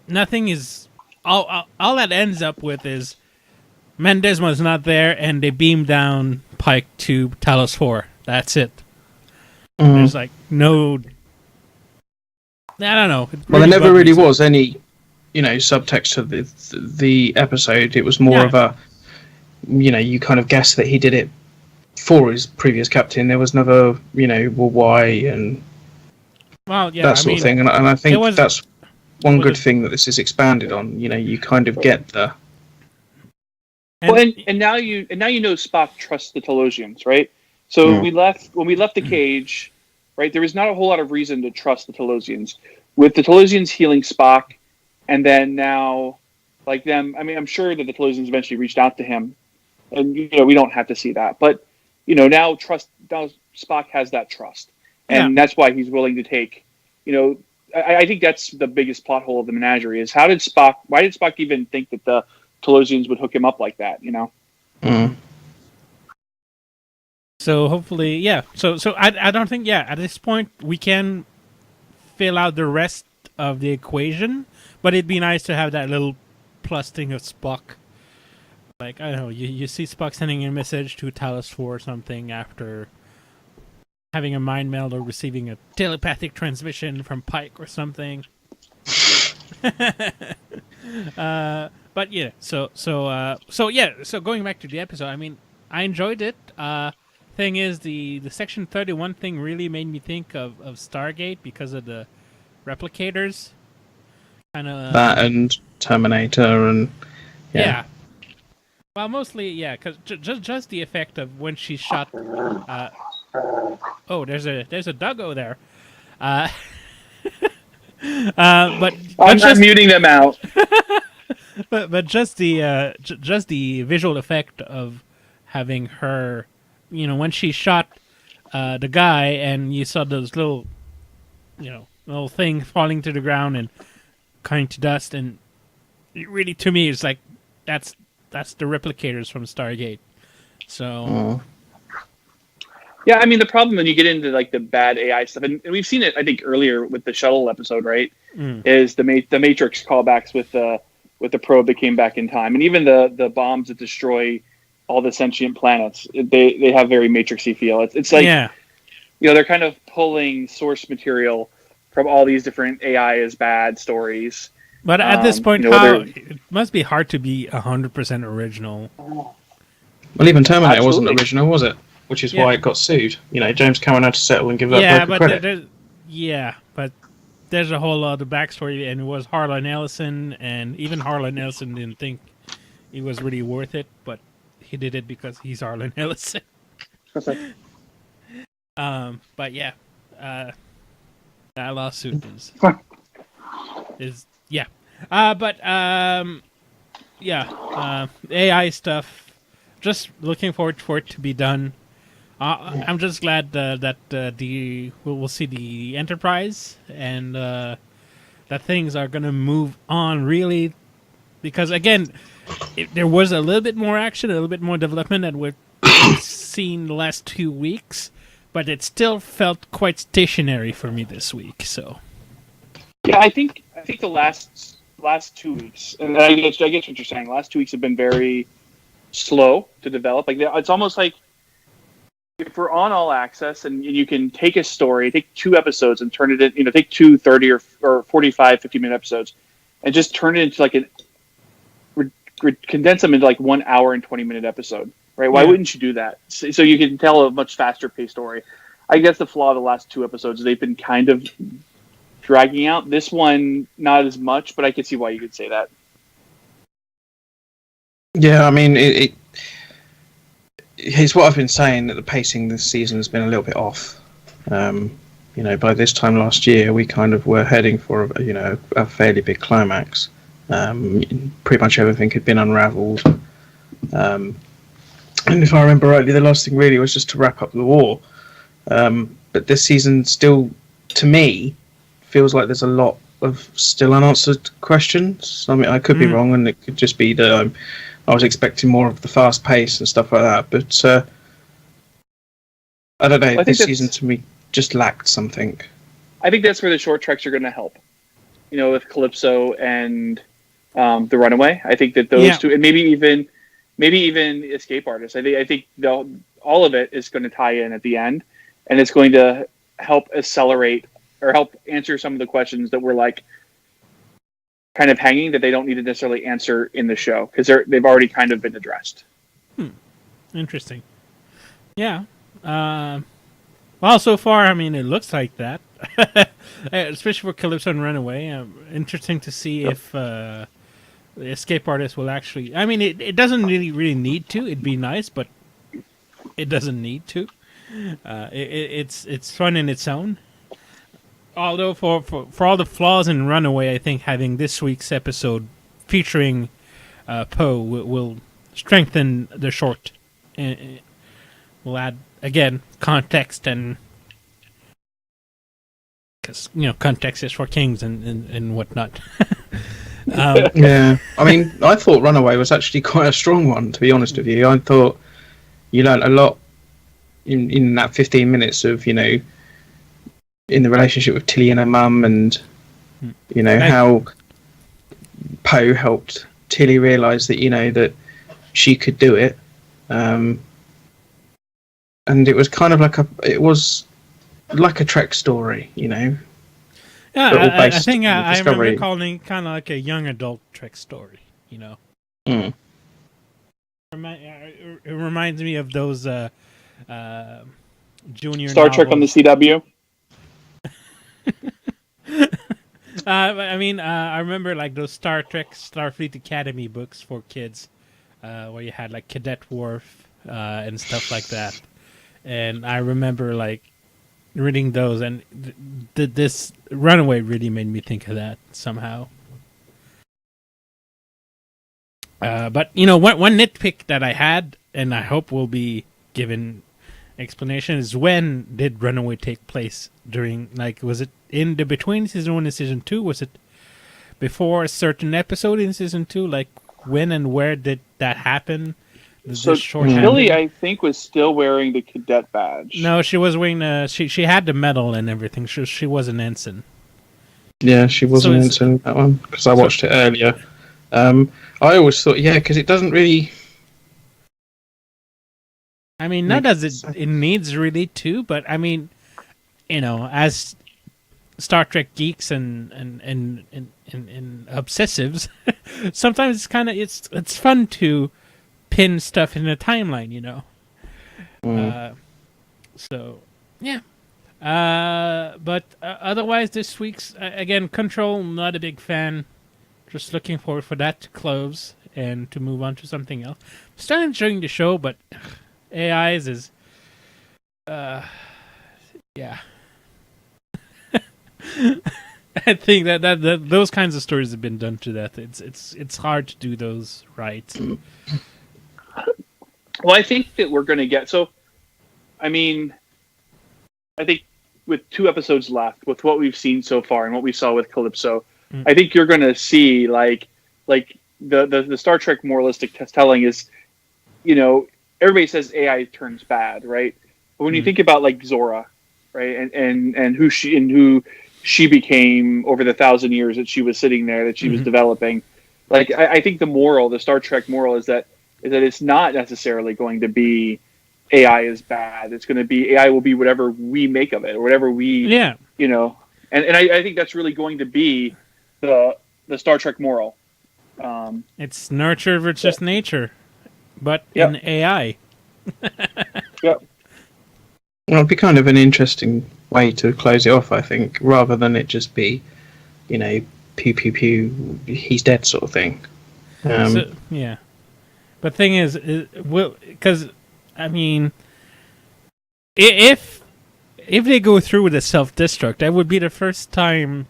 Speaker 1: nothing is all that ends up with is Mendesma's not there, and they beam down Pike to Talos 4. That's it. There's like no. I don't know.
Speaker 2: Well, there never really was any, subtext to the episode. It was more of a, you kind of guess that he did it for his previous captain. There was never, well, why and that sort of thing. And I think that's one good thing that this is expanded on. You kind of get the.
Speaker 3: And now you know Spock trusts the Telosians, right? So when we left the cage, right, there was not a whole lot of reason to trust the Telosians. With the Telosians healing Spock, and then now, like them, I mean, I'm sure that the Telosians eventually reached out to him, and we don't have to see that, but now Spock has that trust, and that's why he's willing to take. I think that's the biggest plot hole of the menagerie is why did Spock even think that the Telosians would hook him up like that?
Speaker 1: So hopefully, yeah. So I don't think, at this point we can fill out the rest of the equation, but it'd be nice to have that little plus thing of Spock. Like, I don't know, you see Spock sending a message to Talos 4 or something after having a mind meld or receiving a telepathic transmission from Pike or something. But yeah, so going back to the episode, I mean, I enjoyed it. Thing is, the Section 31 thing really made me think of Stargate because of the replicators. Kind of
Speaker 2: that and Terminator and
Speaker 1: yeah. Well, mostly because just the effect of when she shot. Oh, there's a doggo there. But
Speaker 3: I'm muting them out.
Speaker 1: but just the visual effect of having her, when she shot the guy and you saw those little thing falling to the ground and coming to dust, and it really, to me, it's like that's the replicators from Stargate. So.
Speaker 3: Yeah, I mean, the problem when you get into like the bad AI stuff, and we've seen it, I think, earlier with the shuttle episode, right? Is the Matrix callbacks with the probe that came back in time, and even the bombs that destroy all the sentient planets. They have very Matrixy feel. It's like they're kind of pulling source material from all these different AI is bad stories.
Speaker 1: But at this point, it must be hard to be 100% original.
Speaker 2: Well, even Terminator wasn't original, was it? Which is why it got sued. James Cameron had to settle and give that bloke credit.
Speaker 1: But there's a whole lot of backstory, and it was Harlan Ellison, and even Harlan Ellison didn't think it was really worth it, but he did it because he's Harlan Ellison. But yeah, that lawsuit is AI stuff. Just looking forward for it to be done. I'm just glad that we'll see the Enterprise and that things are going to move on, really, because again, there was a little bit more action, a little bit more development that we've seen the last 2 weeks, but it still felt quite stationary for me this week. So
Speaker 3: yeah, I think the last 2 weeks, and I get what you're saying. Last 2 weeks have been very slow to develop. Like, it's almost like if we're on All Access and you can take a story, take 2 episodes and turn it in, take 2 30 or 45, 50-minute episodes and just turn it into like condense them into like 1 hour and 20-minute episode, right? Why wouldn't you do that? So you can tell a much faster paced story. I guess the flaw of the last 2 episodes, they've been kind of dragging out. This one, not as much, but I can see why you could say that.
Speaker 2: Yeah, I mean, it's what I've been saying, that the pacing this season has been a little bit off. By this time last year, we kind of were heading for a fairly big climax. Pretty much everything had been unravelled. And if I remember rightly, the last thing really was just to wrap up the war. But this season still, to me, feels like there's a lot of still unanswered questions. I mean, I could be wrong, and it could just be that I was expecting more of the fast pace and stuff like that. But I don't know. This season to me just lacked something.
Speaker 3: I think that's where the short treks are going to help. With Calypso and the Runaway. I think that those two, and maybe even Escape Artist. I think all of it is going to tie in at the end, and it's going to help accelerate or help answer some of the questions that were like kind of hanging that they don't need to necessarily answer in the show because they've already kind of been addressed.
Speaker 1: Interesting. Yeah. Well, so far, I mean, it looks like that. Especially for Calypso and Runaway. Interesting to see if the escape artist will actually... I mean, it doesn't really need to. It'd be nice, but it doesn't need to. It's fun in its own. Although for all the flaws in Runaway, I think having this week's episode featuring Poe will strengthen the short. We'll add, again, context and... Because, context is for kings and whatnot.
Speaker 2: Yeah. I mean, I thought Runaway was actually quite a strong one, to be honest with you. I thought you learned a lot in that 15 minutes of, in the relationship with Tilly and her mum and, how Poe helped Tilly realise that, that she could do it. And it was kind of like a Trek story,
Speaker 1: Yeah, I think I remember calling it kind of like a young adult Trek story,
Speaker 2: Mm.
Speaker 1: It reminds me of those junior
Speaker 3: Star Trek on the CW.
Speaker 1: I remember like those Star Trek Starfleet Academy books for kids, where you had like Cadet Worf and stuff like that. And I remember like reading those, and this Runaway really made me think of that somehow. But one nitpick that I had, and I hope will be given explanation, is when did Runaway take place? During, like, was it in the between season 1 and season 2? Was it before a certain episode in season 2? Like, when and where did that happen?
Speaker 3: So Tilly, I think, was still wearing the cadet badge.
Speaker 1: No, she was wearing. She had the medal and everything. She was an ensign.
Speaker 2: Yeah, she was an ensign, that one, because I watched it earlier. I always thought, because it doesn't really...
Speaker 1: I mean, not as it needs really to, but I mean, as Star Trek geeks and obsessives, sometimes it's kind of it's fun to pin stuff in a timeline, so yeah. But otherwise, this week's again, Control, not a big fan. Just looking forward for that to close and to move on to something else. Still enjoying the show, but AIs is yeah. I think that those kinds of stories have been done to death. It's hard to do those right.
Speaker 3: Well, I think that we're going to get... So, I mean, I think with 2 episodes left, with what we've seen so far and what we saw with Calypso, I think you're going to see, like the Star Trek moralistic telling is, everybody says AI turns bad, right? But when you think about, like, Zora, right, and who she became over the 1,000 years that she was sitting there, that she was developing, like, I think the Star Trek moral is that it's not necessarily going to be AI is bad. It's going to be AI will be whatever we make of it, or whatever we, and I think that's really going to be the Star Trek moral.
Speaker 1: It's nurture versus nature, but in AI.
Speaker 3: Yep.
Speaker 2: Well, it'd be kind of an interesting way to close it off, I think, rather than it just be, pew pew pew, he's dead sort of thing.
Speaker 1: Yeah. But thing is, because I mean, if they go through with a self-destruct, that would be the first time.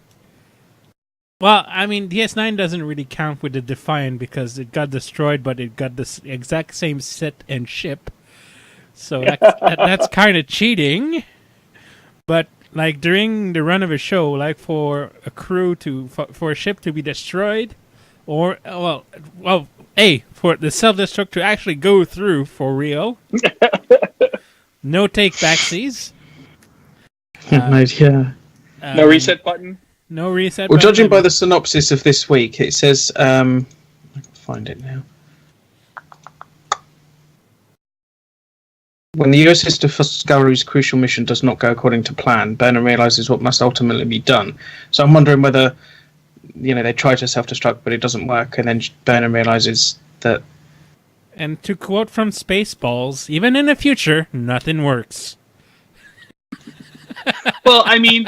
Speaker 1: Well, I mean, DS9 doesn't really count with the Defiant because it got destroyed, but it got the exact same set and ship. So that's kind of cheating. But like during the run of a show, like for a crew for a ship to be destroyed, or for the self-destruct to actually go through for real. No take backsies.
Speaker 3: No reset button.
Speaker 1: No reset
Speaker 2: well,
Speaker 1: button.
Speaker 2: Judging by the synopsis of this week, it says... I can find it now. When the USS Discovery's crucial mission does not go according to plan, Burnham realizes what must ultimately be done. So I'm wondering whether, they try to self-destruct, but it doesn't work, and then Burnham realizes that.
Speaker 1: And to quote from Spaceballs, even in the future, nothing works.
Speaker 3: Well, I mean,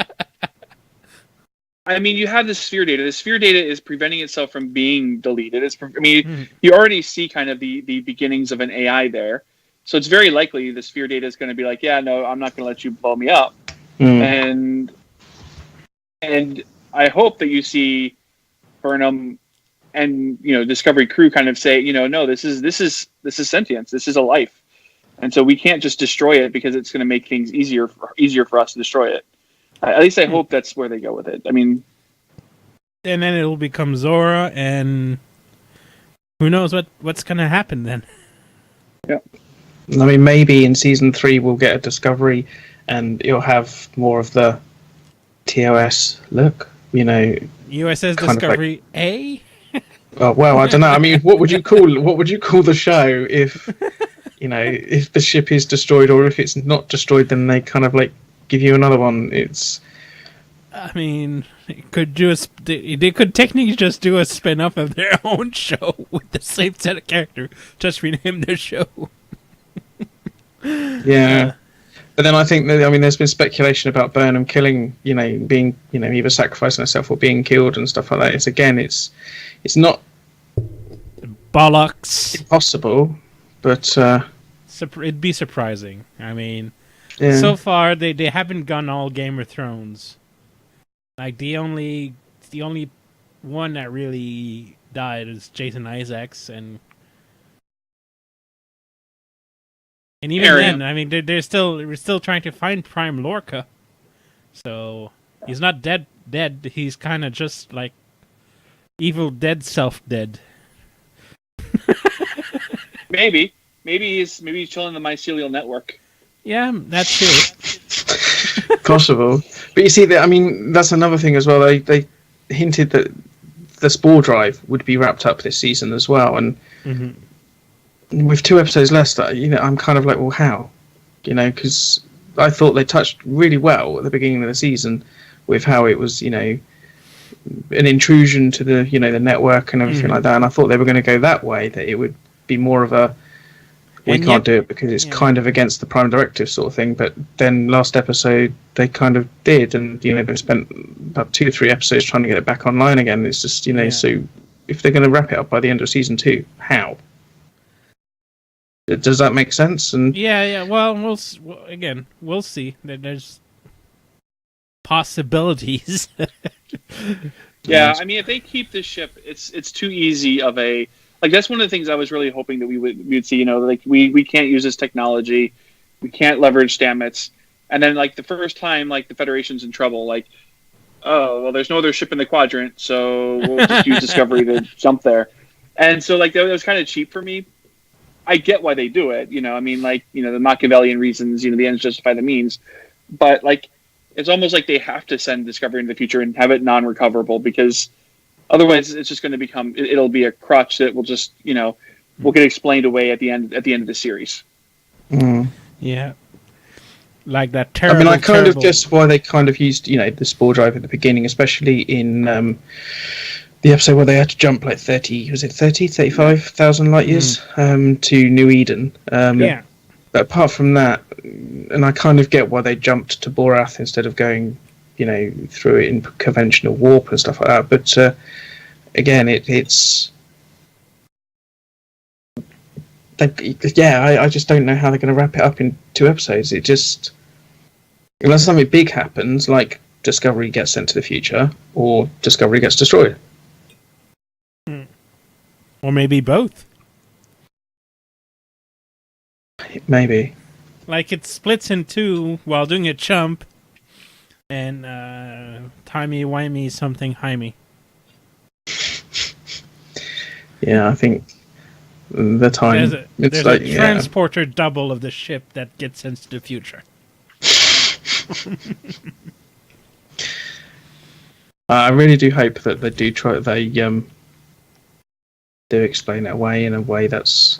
Speaker 3: you have the sphere data. The sphere data is preventing itself from being deleted. You already see kind of the beginnings of an AI there. So it's very likely the sphere data is going to be like, yeah, no, I'm not going to let you blow me up. And I hope that you see Burnham and Discovery crew kind of say, no, this is sentience. This is a life, and so we can't just destroy it because it's going to make things easier for us to destroy it. At least I hope that's where they go with it. I mean,
Speaker 1: and then it'll become Zora, and who knows what's going to happen then?
Speaker 3: Yeah.
Speaker 2: I mean, maybe in season 3 we'll get a Discovery, and it'll have more of the TOS look.
Speaker 1: USS Discovery A.
Speaker 2: Oh, well, I don't know. I mean, what would you call the show if if the ship is destroyed, or if it's not destroyed, then they kind of like give you another one.
Speaker 1: I mean, they could technically just do a spin-off of their own show with the same set of characters, just rename their show.
Speaker 2: Yeah. But then I think that, there's been speculation about Burnham killing, being, either sacrificing herself or being killed and stuff like that. It's not
Speaker 1: bollocks
Speaker 2: impossible, but
Speaker 1: it'd be surprising. I mean,
Speaker 2: yeah.
Speaker 1: So far they haven't gone all Game of Thrones. Like the only one that really died is Jason Isaacs, and even then, I mean, we're still trying to find Prime Lorca. So he's not dead. He's kind of just like Evil Dead, self-dead.
Speaker 3: Maybe he's chilling in the mycelial network.
Speaker 1: Yeah, that's true.
Speaker 2: Possible. But you see, that's another thing as well. They hinted that the Spore Drive would be wrapped up this season as well, and. Mm-hmm. With 2 episodes left, I'm kind of like, well, how? Because I thought they touched really well at the beginning of the season with how it was, an intrusion to the, the network and everything like that. And I thought they were going to go that way, that it would be more of a, we can't do it because it's kind of against the Prime Directive sort of thing. But then last episode, they kind of did. And, they spent about 2 or 3 episodes trying to get it back online again. It's just, so if they're going to wrap it up by the end of season 2, how? Does that make sense? And
Speaker 1: yeah. Well, we'll see. There's possibilities.
Speaker 3: Yeah, I mean, if they keep this ship, it's too easy of a that's one of the things I was really hoping that we would see. We can't use this technology, we can't leverage Stamets, and then the first time the Federation's in trouble, oh well, there's no other ship in the quadrant, so we'll just use Discovery to jump there, and so that was kind of cheap for me. I get why they do it, the Machiavellian reasons, the ends justify the means, but it's almost like they have to send Discovery into the future and have it non-recoverable, because otherwise it's just going to become, it'll be a crutch that will just, will get explained away at the end of the series.
Speaker 2: Mm.
Speaker 1: Yeah. Like that terrible.
Speaker 2: I kind of guess why they kind of used, the Spore Drive at the beginning, especially in the episode where they had to jump 35,000 light years to New Eden.
Speaker 1: Yeah.
Speaker 2: But apart from that, and I kind of get why they jumped to Boreth instead of going, through it in conventional warp and stuff like that. But again, it's I just don't know how they're going to wrap it up in 2 episodes. It just, unless something big happens, like Discovery gets sent to the future or Discovery gets destroyed.
Speaker 1: Or maybe both.
Speaker 2: Maybe.
Speaker 1: It splits in 2 while doing a jump, and timey-wimey something himey.
Speaker 2: Yeah, I think the time...
Speaker 1: There's a transporter double of the ship that gets sent to the future.
Speaker 2: I really do hope that they do try... do explain it away in a way that's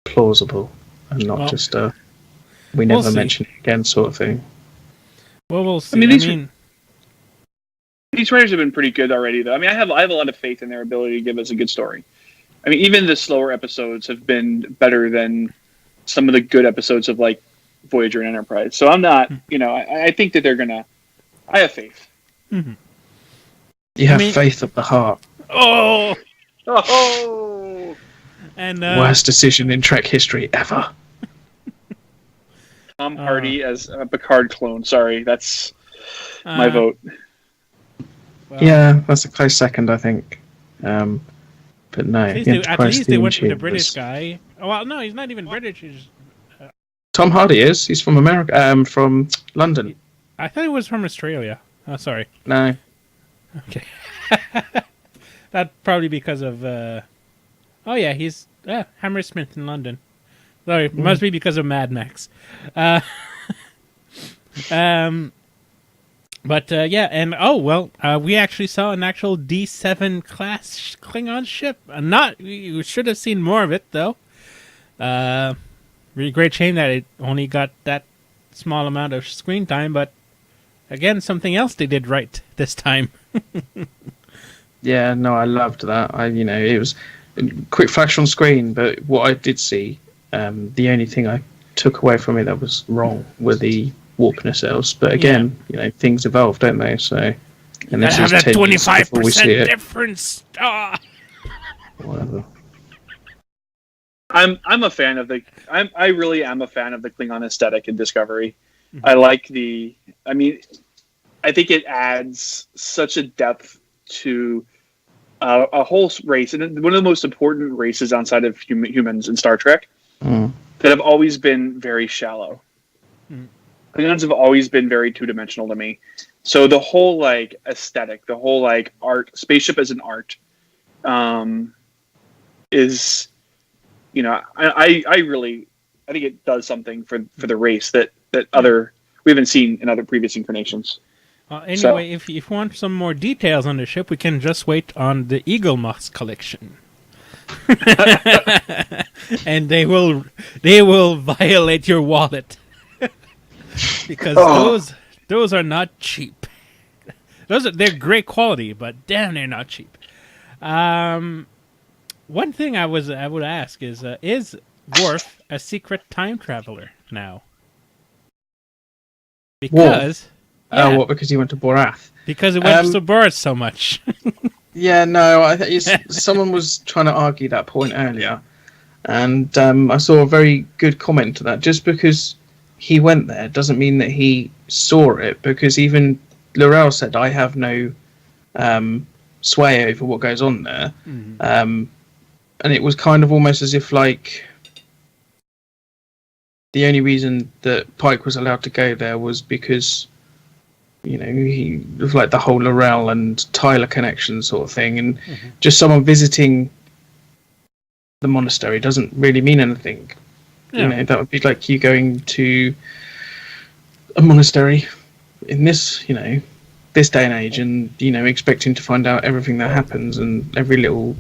Speaker 2: plausible. and not
Speaker 1: Well,
Speaker 2: just we never
Speaker 1: we'll see.
Speaker 2: mention it again sort of thing.
Speaker 1: Well, we'll see.
Speaker 3: I mean, these writers have been pretty good already, though. I mean, I have a lot of faith in their ability to give us a good story. I mean, even the slower episodes have been better than some of the good episodes of like Voyager and Enterprise. So I'm not, I think that they're gonna. I have faith.
Speaker 1: Mm-hmm.
Speaker 2: You have faith of the heart.
Speaker 1: Oh, and
Speaker 2: worst decision in Trek history ever.
Speaker 3: Tom Hardy as a Picard clone. Sorry, that's my vote.
Speaker 1: Well,
Speaker 2: Yeah, that's a close second, I think. But no,
Speaker 1: at least they went with the British guy. Oh, well, no, he's not even British. He's,
Speaker 2: Tom Hardy is. He's from America. From London.
Speaker 1: I thought he was from Australia. Oh, sorry.
Speaker 2: No.
Speaker 1: Okay. That's probably because of. Oh yeah, he's Hammersmith in London. Sorry, must be because of Mad Max. But yeah, and we actually saw an actual D7 class Klingon ship. We should have seen more of it though. Really great shame that it only got that small amount of screen time, but again, something else they did right this time.
Speaker 2: Yeah, no, I loved that. It was a quick flash on screen, but what I did see, the only thing I took away from it that was wrong were the warp nacelles. But again, things evolve, don't they? So, and this is
Speaker 1: that
Speaker 2: 25%
Speaker 1: difference.
Speaker 2: Whatever.
Speaker 3: I'm a fan of I really am a fan of the Klingon aesthetic in Discovery. Mm-hmm. I like I think it adds such a depth to a whole race, and one of the most important races outside of humans in Star Trek that have always been very shallow. Klingons have always been very two-dimensional to me. So the whole aesthetic, the whole art, spaceship as an art, is, I think it does something for the race that we haven't seen in other previous incarnations.
Speaker 1: Anyway, if you want some more details on the ship, we can just wait on the Eagle Moss collection. And they will violate your wallet. Because those are not cheap. They're great quality, but damn, they're not cheap. One thing I would ask is Worf a secret time traveler now? Because
Speaker 2: what? Because he went to Boreth?
Speaker 1: Because it went to Boreth so much.
Speaker 2: Yeah, no, someone was trying to argue that point earlier, and I saw a very good comment to that. Just because he went there doesn't mean that he saw it, because even L'Rell said, I have no sway over what goes on there. Mm-hmm. And it was kind of almost as if the only reason that Pike was allowed to go there was because he was the whole L'Rell and Tyler connection sort of thing, and just someone visiting the monastery doesn't really mean anything. Yeah. That would be like you going to a monastery in this, this day and age, and expecting to find out everything that happens and every little.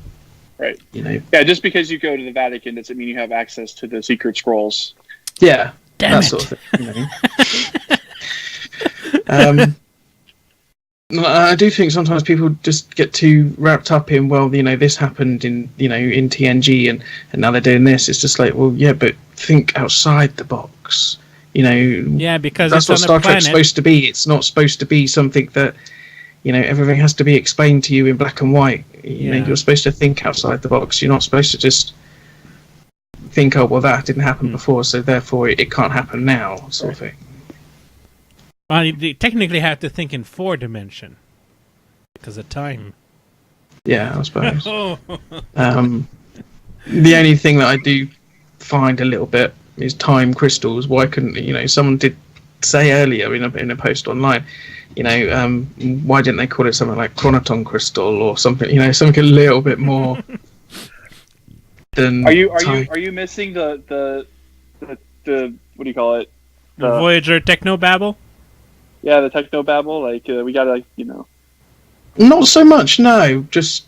Speaker 3: Right. Yeah, just because you go to the Vatican doesn't mean you have access to the secret scrolls.
Speaker 2: Yeah.
Speaker 1: Damn
Speaker 2: that
Speaker 1: it.
Speaker 2: Sort of thing. I do think sometimes people just get too wrapped up in, this happened in TNG and now they're doing this. It's just but think outside the box.
Speaker 1: Yeah, because
Speaker 2: that's what Star Trek's supposed to be. It's not supposed to be something that everything has to be explained to you in black and white. You're supposed to think outside the box. You're not supposed to just think, that didn't happen before, so therefore it can't happen now, sort of thing.
Speaker 1: Well, you technically have to think in 4-dimension because of time.
Speaker 2: Yeah, I suppose. The only thing that I do find a little bit is time crystals. Why couldn't someone did say earlier in a post online, why didn't they call it something like chronoton crystal or something? Something a little bit more than.
Speaker 3: Are you missing the what do you call it?
Speaker 1: The Voyager technobabble.
Speaker 3: Yeah, the technobabble. We gotta
Speaker 2: Not so much. No, just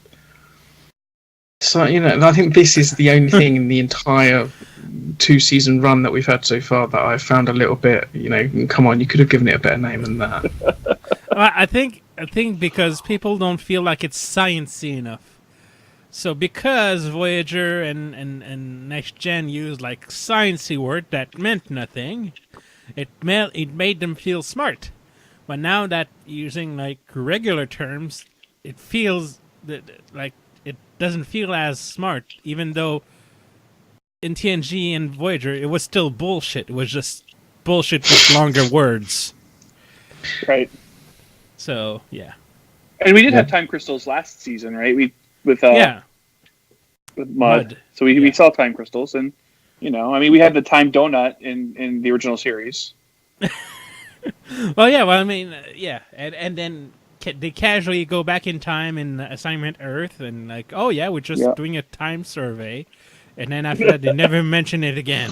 Speaker 2: So, I think this is the only thing in the entire 2-season run that we've had so far that I found a little bit, come on, you could have given it a better name than that.
Speaker 1: Well, I think because people don't feel like it's sciencey enough. So because Voyager and Next Gen used like sciencey word that meant nothing, it made them feel smart. But now that using like regular terms, it feels like it doesn't feel as smart, even though in TNG and Voyager it was still bullshit. It was just bullshit with longer words.
Speaker 3: Right.
Speaker 1: So yeah.
Speaker 3: And we did have time crystals last season, right? With mud. So we saw time crystals, and we had the time donut in the original series.
Speaker 1: Well, yeah. Well, I mean, yeah, and then they casually go back in time in Assignment Earth, and like, oh yeah, we're just doing a time survey, and then after that, they never mention it again.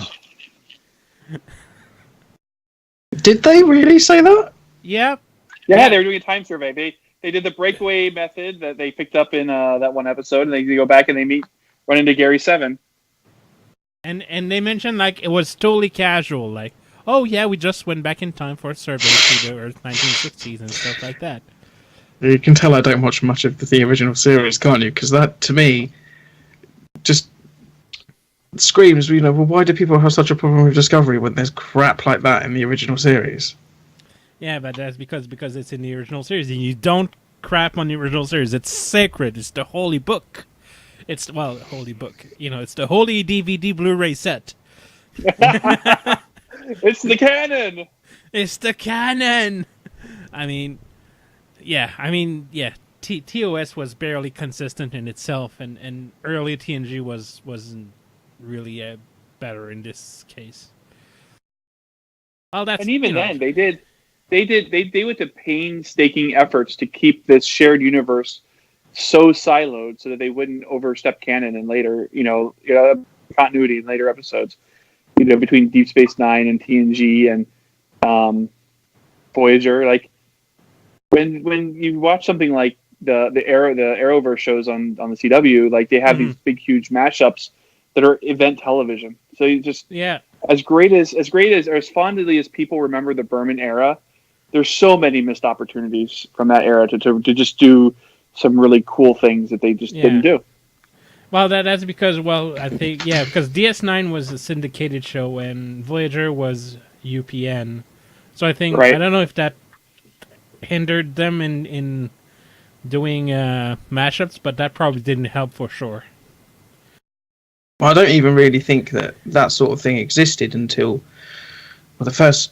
Speaker 2: Did they really say that?
Speaker 1: Yeah.
Speaker 3: Yeah, they were doing a time survey. They did the breakaway method that they picked up in that one episode, and they go back and they run into Gary 7.
Speaker 1: And they mentioned like it was totally casual, like, oh yeah, we just went back in time for a survey to the Earth 1960s and stuff like that.
Speaker 2: You can tell I don't watch much of the original series, can't you? Because that, to me, just screams, well, why do people have such a problem with Discovery when there's crap like that in the original series?
Speaker 1: Yeah, but that's because it's in the original series, and you don't crap on the original series. It's sacred. It's the holy book. Holy book. It's the holy DVD Blu-ray set.
Speaker 3: It's the canon.
Speaker 1: It's the canon. TOS was barely consistent in itself, and early TNG wasn't really better in this case. Well, that's,
Speaker 3: and even then they went to painstaking efforts to keep this shared universe so siloed so that they wouldn't overstep canon in later, continuity in later episodes, between Deep Space Nine and TNG and Voyager. Like when you watch something like the Arrowverse shows on the CW, like they have these big huge mashups that are event television. So you just as fondly as people remember the Berman era, there's so many missed opportunities from that era to just do some really cool things that they just didn't do.
Speaker 1: Well, that's because, I think, because DS9 was a syndicated show and Voyager was UPN. So I think, I don't know if that hindered them in doing mashups, but that probably didn't help for sure.
Speaker 2: Well, I don't even really think that sort of thing existed until the first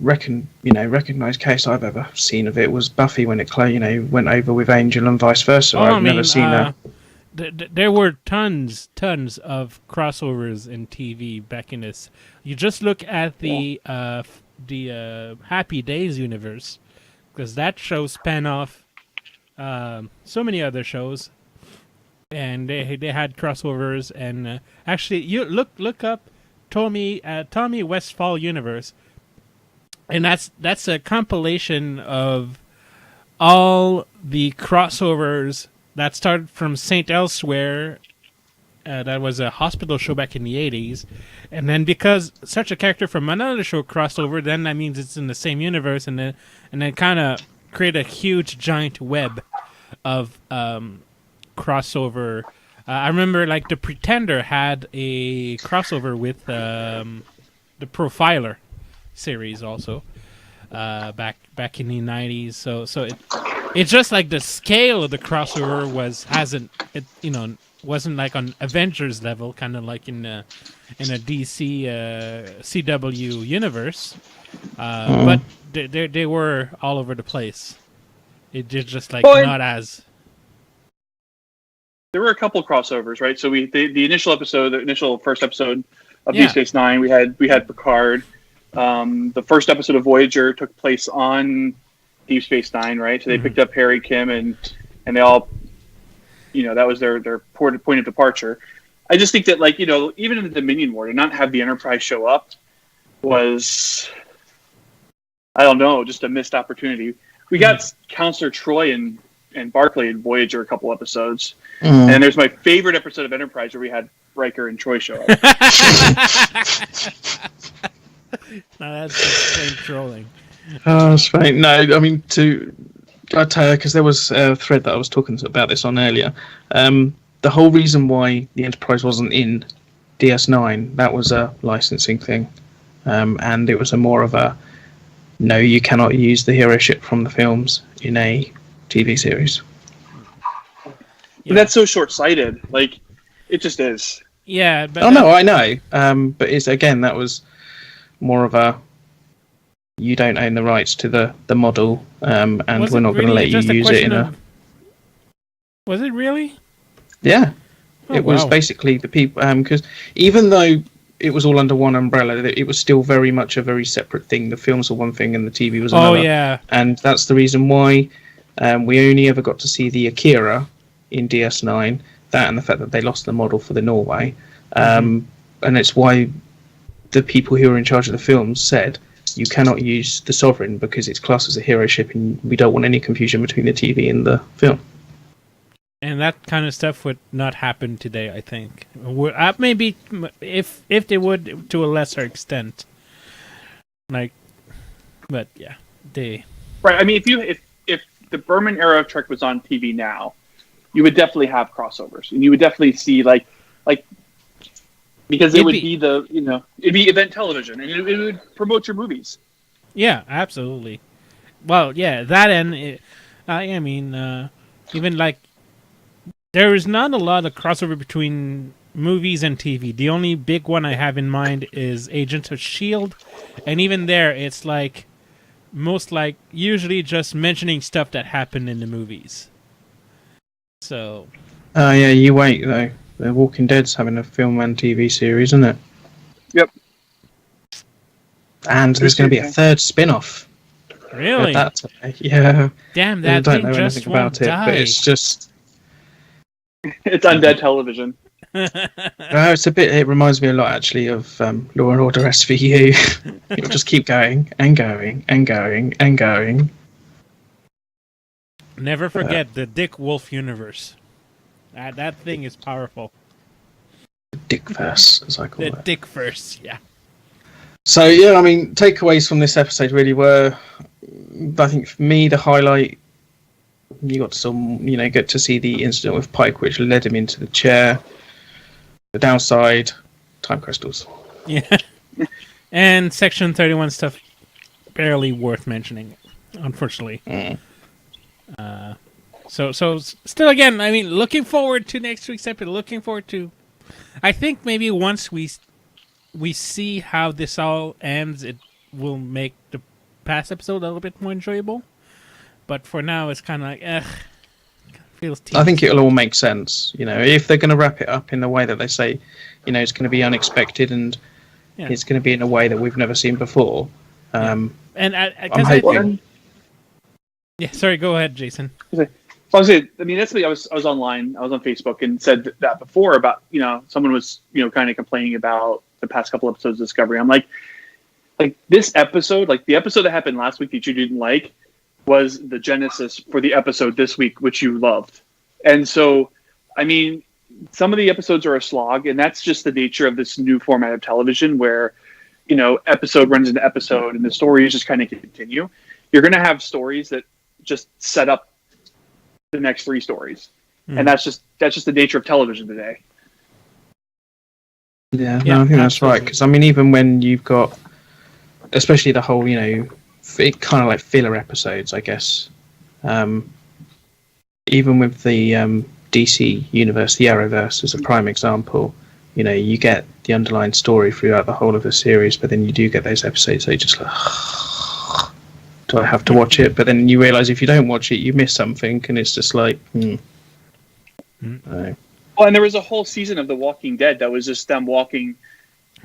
Speaker 2: recognized case I've ever seen of it was Buffy when it went over with Angel and vice versa. I've never seen that.
Speaker 1: There were tons of crossovers in TV back in this. You just look at the Happy Days universe, because that show span off so many other shows, and they had crossovers. And actually, you look up Tommy Westphal universe, and that's a compilation of all the crossovers that started from St. Elsewhere. That was a hospital show back in the 80s. And then because such a character from another show crossed over, then that means it's in the same universe, and then kind of create a huge giant web of crossover. I remember like The Pretender had a crossover with the Profiler series also back in the 90s. So it's just like the scale of the crossover wasn't like on Avengers level, kind of like in a DC CW universe, but they were all over the place. It just like not as.
Speaker 3: There were a couple crossovers, right? So the initial first episode of Deep Space Nine, we had Picard. The first episode of Voyager took place on Deep Space Nine, right? So they picked up Harry, Kim, and they all, that was their point of departure. I just think that, even in the Dominion War, to not have the Enterprise show up was, I don't know, just a missed opportunity. We got Counselor Troy in and Barclay in Voyager a couple episodes. And there's my favorite episode of Enterprise where we had Riker and Troy show up.
Speaker 1: No, that's just plain trolling.
Speaker 2: Oh, that's fine. No, I mean, I'll tell you, because there was a thread that I was talking about this on earlier. The whole reason why the Enterprise wasn't in DS9, that was a licensing thing. And it was more of a, no, you cannot use the hero ship from the films in a TV series.
Speaker 3: Yeah. That's so short-sighted. Like, it just is.
Speaker 1: Yeah. But
Speaker 2: no, I know. But it's, again, that was more of a, you don't own the rights to the model, and we're not going to let you use it in a...
Speaker 1: Was it really?
Speaker 2: Yeah. It was basically the people... Because even though it was all under one umbrella, it was still very much a very separate thing. The films were one thing and the TV was another.
Speaker 1: Oh, yeah.
Speaker 2: And that's the reason why we only ever got to see the Akira in DS9, that and the fact that they lost the model for the Norway. And it's why the people who were in charge of the films said, you cannot use the Sovereign because it's classed as a hero ship and we don't want any confusion between the TV and the film.
Speaker 1: And that kind of stuff would not happen today, I think. Maybe if they would, to a lesser extent. Like, but yeah, they...
Speaker 3: Right, I mean, if the Berman era of Trek was on TV now, you would definitely have crossovers. And you would definitely see, like because it would be the, it'd be event television, and it would promote your movies.
Speaker 1: Yeah, absolutely. Well, yeah, that and, I mean, even like, there is not a lot of crossover between movies and TV. The only big one I have in mind is Agents of S.H.I.E.L.D., and even there, it's like, usually just mentioning stuff that happened in the movies. So...
Speaker 2: yeah, you wait, though. The Walking Dead's having a film and TV series, isn't it?
Speaker 3: Yep.
Speaker 2: And there's going to be a third spin-off.
Speaker 1: Really?
Speaker 2: Yeah.
Speaker 1: Damn, that
Speaker 2: thing
Speaker 1: just
Speaker 2: anything about
Speaker 1: die.
Speaker 2: It, but it's just...
Speaker 3: It's undead television.
Speaker 2: It's a bit. It reminds me a lot, actually, of Law and Order SVU. It'll just keep going and going and going and going.
Speaker 1: Never forget the Dick Wolf universe. That thing is powerful.
Speaker 2: Dickverse, as I call it.
Speaker 1: The Dickverse, yeah.
Speaker 2: So yeah, I mean, takeaways from this episode really were, I think for me, the highlight. You got to get to see the incident with Pike, which led him into the chair. The downside, time crystals.
Speaker 1: Yeah. And Section 31 stuff, barely worth mentioning, unfortunately. So still, again, I mean, looking forward to next week's episode. Looking forward to, I think maybe once we see how this all ends, it will make the past episode a little bit more enjoyable. But for now, it's kind of like, feels tedious.
Speaker 2: I think it'll all make sense. If they're going to wrap it up in the way that they say, it's going to be unexpected and it's going to be in a way that we've never seen before.
Speaker 1: And
Speaker 2: I'm hoping.
Speaker 1: Yeah, sorry, go ahead, Jason.
Speaker 3: I mean, that's what I was online. I was on Facebook and said that before about, someone was, kind of complaining about the past couple episodes of Discovery. I'm like this episode, like the episode that happened last week that you didn't like, was the genesis for the episode this week, which you loved. And so, I mean, some of the episodes are a slog, and that's just the nature of this new format of television where, episode runs into episode and the stories just kind of continue. You're going to have stories that just set up the next three stories. And that's just the nature of television today.
Speaker 2: Yeah, I think that's right. Because, I mean, even when you've got, especially the whole, it kind of like filler episodes, I guess. Even with the DC universe, the Arrowverse is a prime example. You get the underlying story throughout the whole of the series, but then you do get those episodes that you just like, do I have to watch it? But then you realise if you don't watch it, you miss something, and it's just like,
Speaker 3: Well, and there was a whole season of The Walking Dead that was just them walking,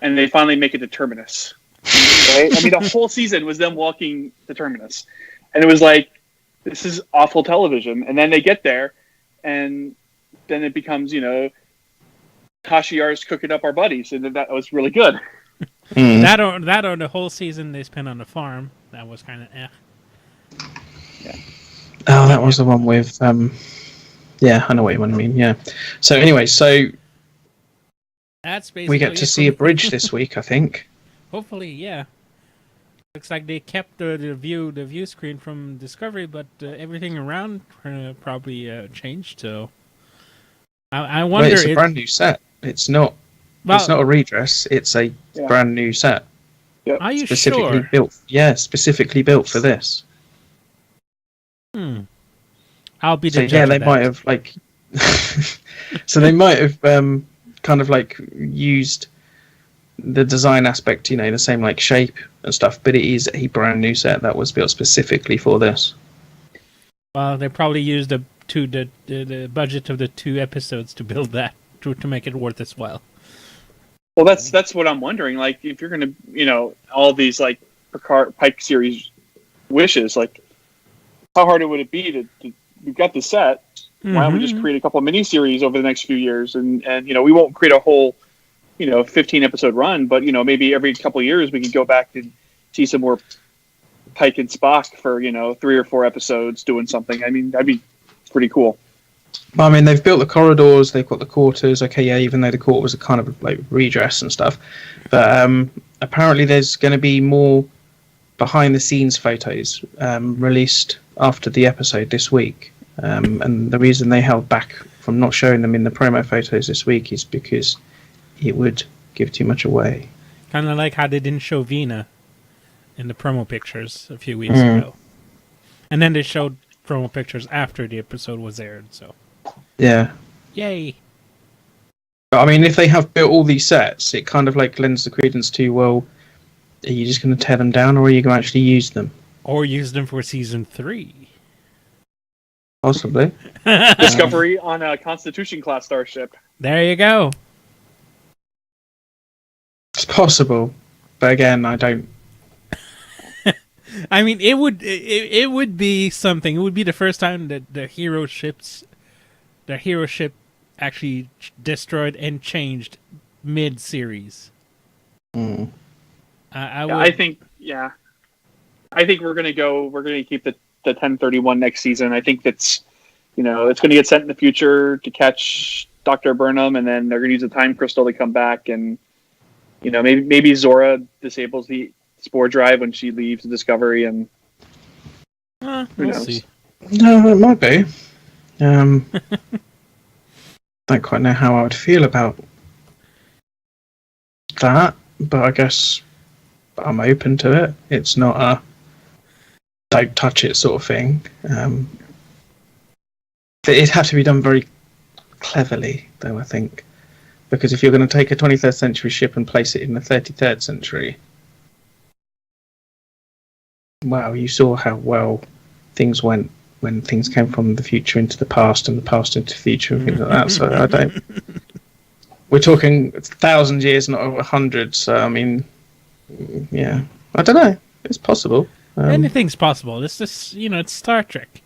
Speaker 3: and they finally make it to Terminus. Right? I mean, the whole season was them walking the Terminus, and it was like, this is awful television. And then they get there, and then it becomes, Tashiar's cooking up our buddies, and that was really good.
Speaker 1: That or the whole season they spent on the farm, that was kind of
Speaker 2: Oh, That was the one with yeah, I know what you mean. Yeah. So anyway,
Speaker 1: That's basically
Speaker 2: we get to
Speaker 1: it
Speaker 2: see a
Speaker 1: for me.
Speaker 2: bridge this week, I think.
Speaker 1: Hopefully, yeah. Looks like they kept the view screen from Discovery, but everything around probably changed. So I wonder.
Speaker 2: Well, it's a brand new set. It's not.
Speaker 1: Well,
Speaker 2: it's not a redress. It's a brand new set.
Speaker 3: Yep.
Speaker 1: Are you
Speaker 2: Specifically
Speaker 1: sure?
Speaker 2: built. Yeah, specifically built for this.
Speaker 1: I'll be the
Speaker 2: So
Speaker 1: judge
Speaker 2: yeah,
Speaker 1: of
Speaker 2: they
Speaker 1: that.
Speaker 2: might have like. So they might have kind of like used the design aspect, the same like shape and stuff, but it is a brand new set that was built specifically for this.
Speaker 1: Well, they probably used the budget of the 2 episodes to build that to make it worth its while.
Speaker 3: Well, that's what I'm wondering. Like, if you're gonna, all these like Pike series wishes, like, how hard would it be to we've got the set. Why don't we just create a couple of miniseries over the next few years, and we won't create a whole 15 episode run, but maybe every couple of years we can go back and see some more Pike and Spock for 3 or 4 episodes doing something. I mean, that'd be pretty cool.
Speaker 2: I mean, they've built the corridors, they've got the quarters. Okay, yeah, even though the quarter was a kind of like redress and stuff, but apparently there's going to be more behind the scenes photos released after the episode this week. And the reason they held back from not showing them in the promo photos this week is because it would give too much away.
Speaker 1: Kind of like how they didn't show Vina in the promo pictures a few weeks ago. And then they showed promo pictures after the episode was aired, so.
Speaker 2: Yeah.
Speaker 1: Yay.
Speaker 2: But, I mean, if they have built all these sets, it kind of like lends the credence to, well, are you just going to tear them down, or are you going to actually use them?
Speaker 1: Or use them for season 3.
Speaker 2: Possibly.
Speaker 3: Discovery on a Constitution class starship.
Speaker 1: There you go.
Speaker 2: It's possible, but again, I don't.
Speaker 1: I mean, it would be something. It would be the first time that the hero ship actually destroyed and changed mid-series.
Speaker 3: I think we're gonna keep the 1031 next season. I think that's it's gonna get sent in the future to catch Dr. Burnham, and then they're gonna use the time crystal to come back, and maybe Zora disables the spore drive when she leaves the Discovery, and
Speaker 1: we'll see.
Speaker 2: No, it might be. Don't quite know how I would feel about that, but I guess I'm open to it. It's not a don't touch it sort of thing. It'd have to be done very cleverly, though, I think. Because if you're going to take a 23rd century ship and place it in the 33rd century, wow, you saw how well things went when things came from the future into the past and the past into the future and things like that. So I don't. We're talking 1,000 years, not 100. So I mean, yeah, I don't know. It's possible.
Speaker 1: Anything's possible. It's just it's Star Trek.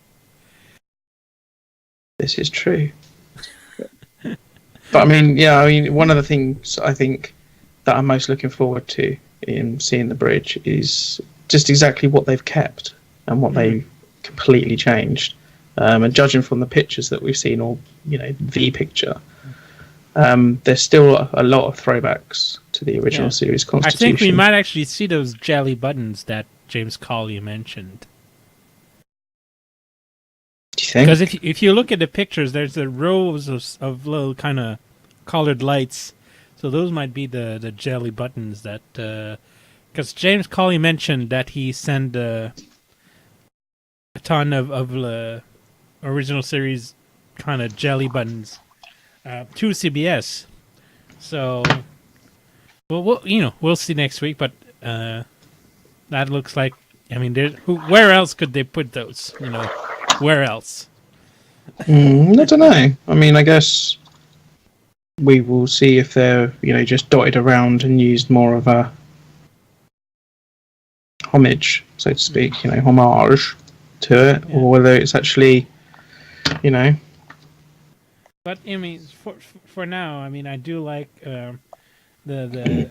Speaker 2: This is true. But I mean, one of the things I think that I'm most looking forward to in seeing the bridge is just exactly what they've kept and what they completely changed. And judging from the pictures that we've seen, or the picture, there's still a lot of throwbacks to the original series Constitution.
Speaker 1: I think we might actually see those jelly buttons that James Kovalik mentioned.
Speaker 2: Do you think?
Speaker 1: Because if you look at the pictures, there's the rows of little kind of colored lights. So those might be the jelly buttons that... Because James Kovalik mentioned that he sent a ton of original series kind of jelly buttons to CBS. So, we'll see next week. But that looks like... I mean, where else could they put those? Where else?
Speaker 2: I don't know. I mean, I guess we will see if they're, just dotted around and used more of a homage, so to speak, homage to it, or whether it's actually,
Speaker 1: But I mean, for now, I mean, I do like the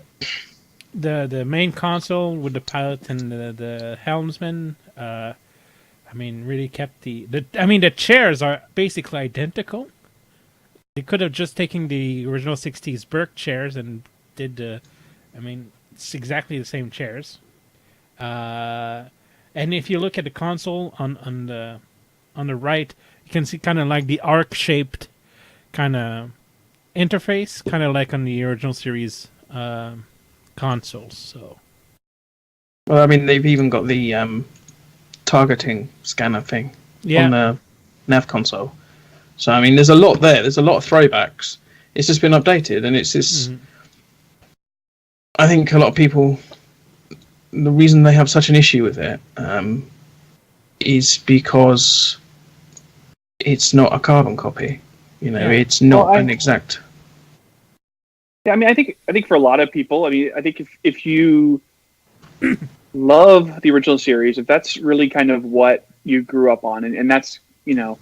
Speaker 1: main console with the pilot and the helmsman. I mean, really kept the chairs are basically identical. They could have just taken the original 60s Burke chairs and it's exactly the same chairs. And if you look at the console on the right, you can see kind of like the arc-shaped kind of interface, kind of like on the original series consoles. So,
Speaker 2: well, I mean, they've even got the targeting scanner thing on the nav console. So, I mean, there's a lot there. There's a lot of throwbacks. It's just been updated, and it's this. Mm-hmm. I think a lot of people, the reason they have such an issue with it is because it's not a carbon copy. You know, it's not an exact.
Speaker 3: Yeah, I mean, I think for a lot of people, I mean, I think if you love the original series, if that's really kind of what you grew up on, and that's, you know,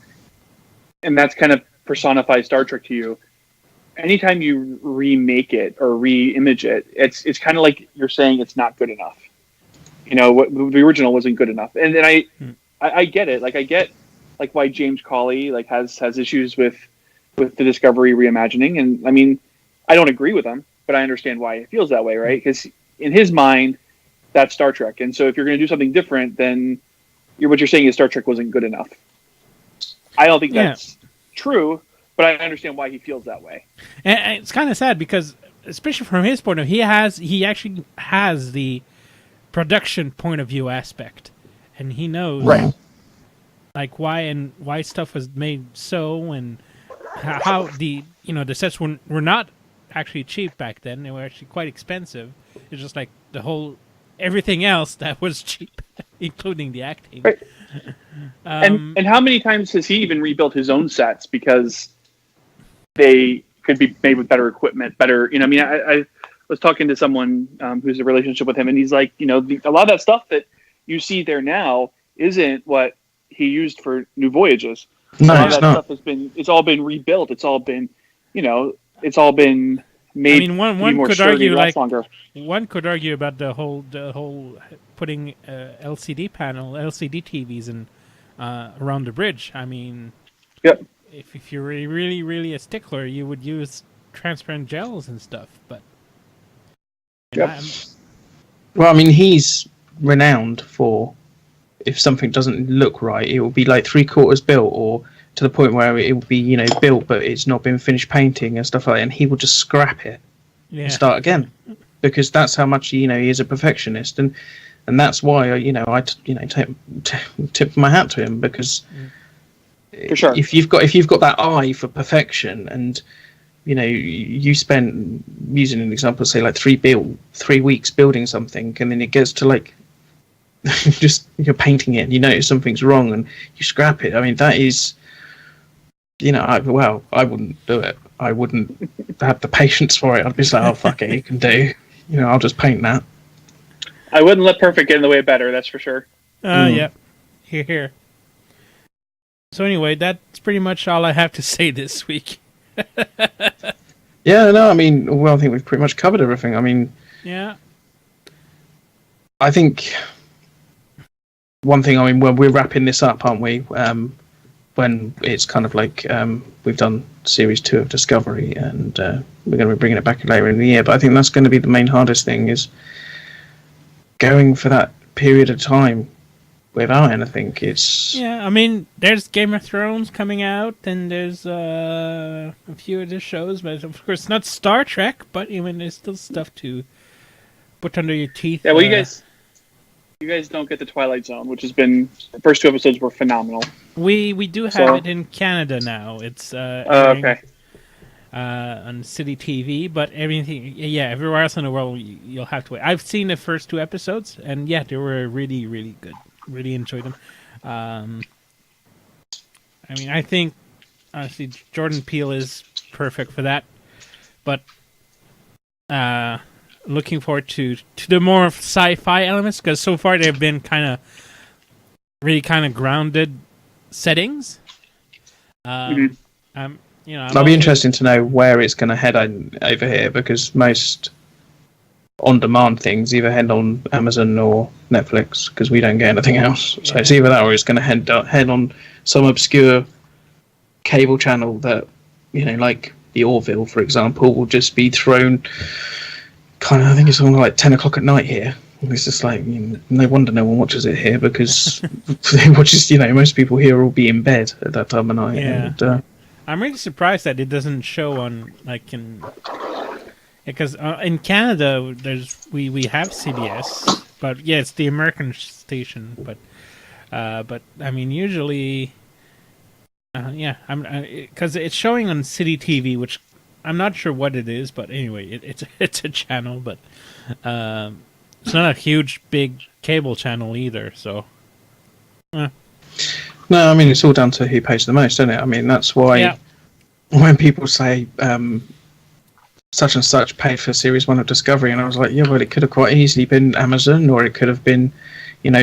Speaker 3: and that's kind of personifies Star Trek to you, anytime you remake it or re-image it, it's kind of like you're saying it's not good enough. You know, the original wasn't good enough, and I get it. Like, I get like why James Cawley like has issues with the Discovery reimagining, and I mean, I don't agree with him, but I understand why he feels that way, right? Because in his mind, that's Star Trek, and so if you're going to do something different, then what you're saying is Star Trek wasn't good enough. I don't think that's true, but I understand why he feels that way.
Speaker 1: And it's kind of sad because, especially from his point of view, he actually has the production point of view aspect, and he knows like why stuff was made so, and how the sets were not actually cheap back then. They were actually quite expensive. It's just like everything else that was cheap, including the acting.
Speaker 3: Right. And how many times has he even rebuilt his own sets because they could be made with better equipment, better, I mean, I was talking to someone who's in a relationship with him, and he's like, a lot of that stuff that you see there now isn't what he used for New Voyages.
Speaker 2: No,
Speaker 3: a lot
Speaker 2: it's
Speaker 3: of that
Speaker 2: not.
Speaker 3: stuff it's all been rebuilt. It's all been, it's all been made.
Speaker 1: I mean, one
Speaker 3: more
Speaker 1: could
Speaker 3: sturdy,
Speaker 1: argue
Speaker 3: last longer.
Speaker 1: One could argue about the whole putting LCD TVs in around the bridge. I mean, if you're really, really a stickler, you would use transparent gels and stuff. But
Speaker 2: well, I mean, he's renowned for if something doesn't look right, it will be like 3/4 built, or to the point where it will be built but it's not been finished painting and stuff like that, and he will just scrap it and start again, because that's how much he is a perfectionist, and that's why I tip my hat to him, because
Speaker 3: for sure,
Speaker 2: if you've got that eye for perfection, and you spent, using an example, say like 3 weeks building something, and then it gets to like just you're painting it and you notice something's wrong and you scrap it. I mean, that is, I wouldn't do it. I wouldn't have the patience for it. I'd be like, oh, fuck it, you can do. I'll just paint that.
Speaker 3: I wouldn't let perfect get in the way of better, that's for sure.
Speaker 1: Yeah. Here. So anyway, that's pretty much all I have to say this week.
Speaker 2: Yeah, no, I mean, well, I think we've pretty much covered everything. I mean,
Speaker 1: yeah.
Speaker 2: I think one thing, I mean, when we're wrapping this up, aren't we? When it's kind of like we've done Series 2 of Discovery, and we're going to be bringing it back later in the year. But I think that's going to be the main hardest thing, is going for that period of time without anything.
Speaker 1: I mean, there's Game of Thrones coming out, and there's a few other shows, but of course not Star Trek. But there's still stuff to put under your teeth.
Speaker 3: Yeah, well, you guys don't get the Twilight Zone, which has been, the first 2 episodes were phenomenal.
Speaker 1: We do have it in Canada now. It's
Speaker 3: okay.
Speaker 1: On City TV, but everywhere else in the world you'll have to wait. I've seen the first 2 episodes, and they were really, really good. Really enjoyed them. I mean, I think honestly Jordan Peele is perfect for that, but looking forward to the more sci-fi elements, because so far they've been kind of grounded settings.
Speaker 2: It'll be interesting to know where it's going to head over here, because most on-demand things, either head on Amazon or Netflix, because we don't get anything else. So it's either that or it's going to head on some obscure cable channel that, like the Orville, for example, will just be thrown kind of, I think it's on like 10 o'clock at night here. It's just like, no wonder no one watches it here, because most people here will be in bed at that time of night.
Speaker 1: Yeah.
Speaker 2: And,
Speaker 1: I'm really surprised that it doesn't show on, because in Canada we have CBS, but yeah, it's the American station. But I mean, usually, because it's showing on City TV, which I'm not sure what it is, but anyway, it's a channel, but it's not a huge big cable channel either. So,
Speaker 2: no, I mean it's all down to who pays the most, isn't it? I mean that's why when people say such and such paid for Series 1 of Discovery, and I was like, yeah, well, it could have quite easily been Amazon, or it could have been,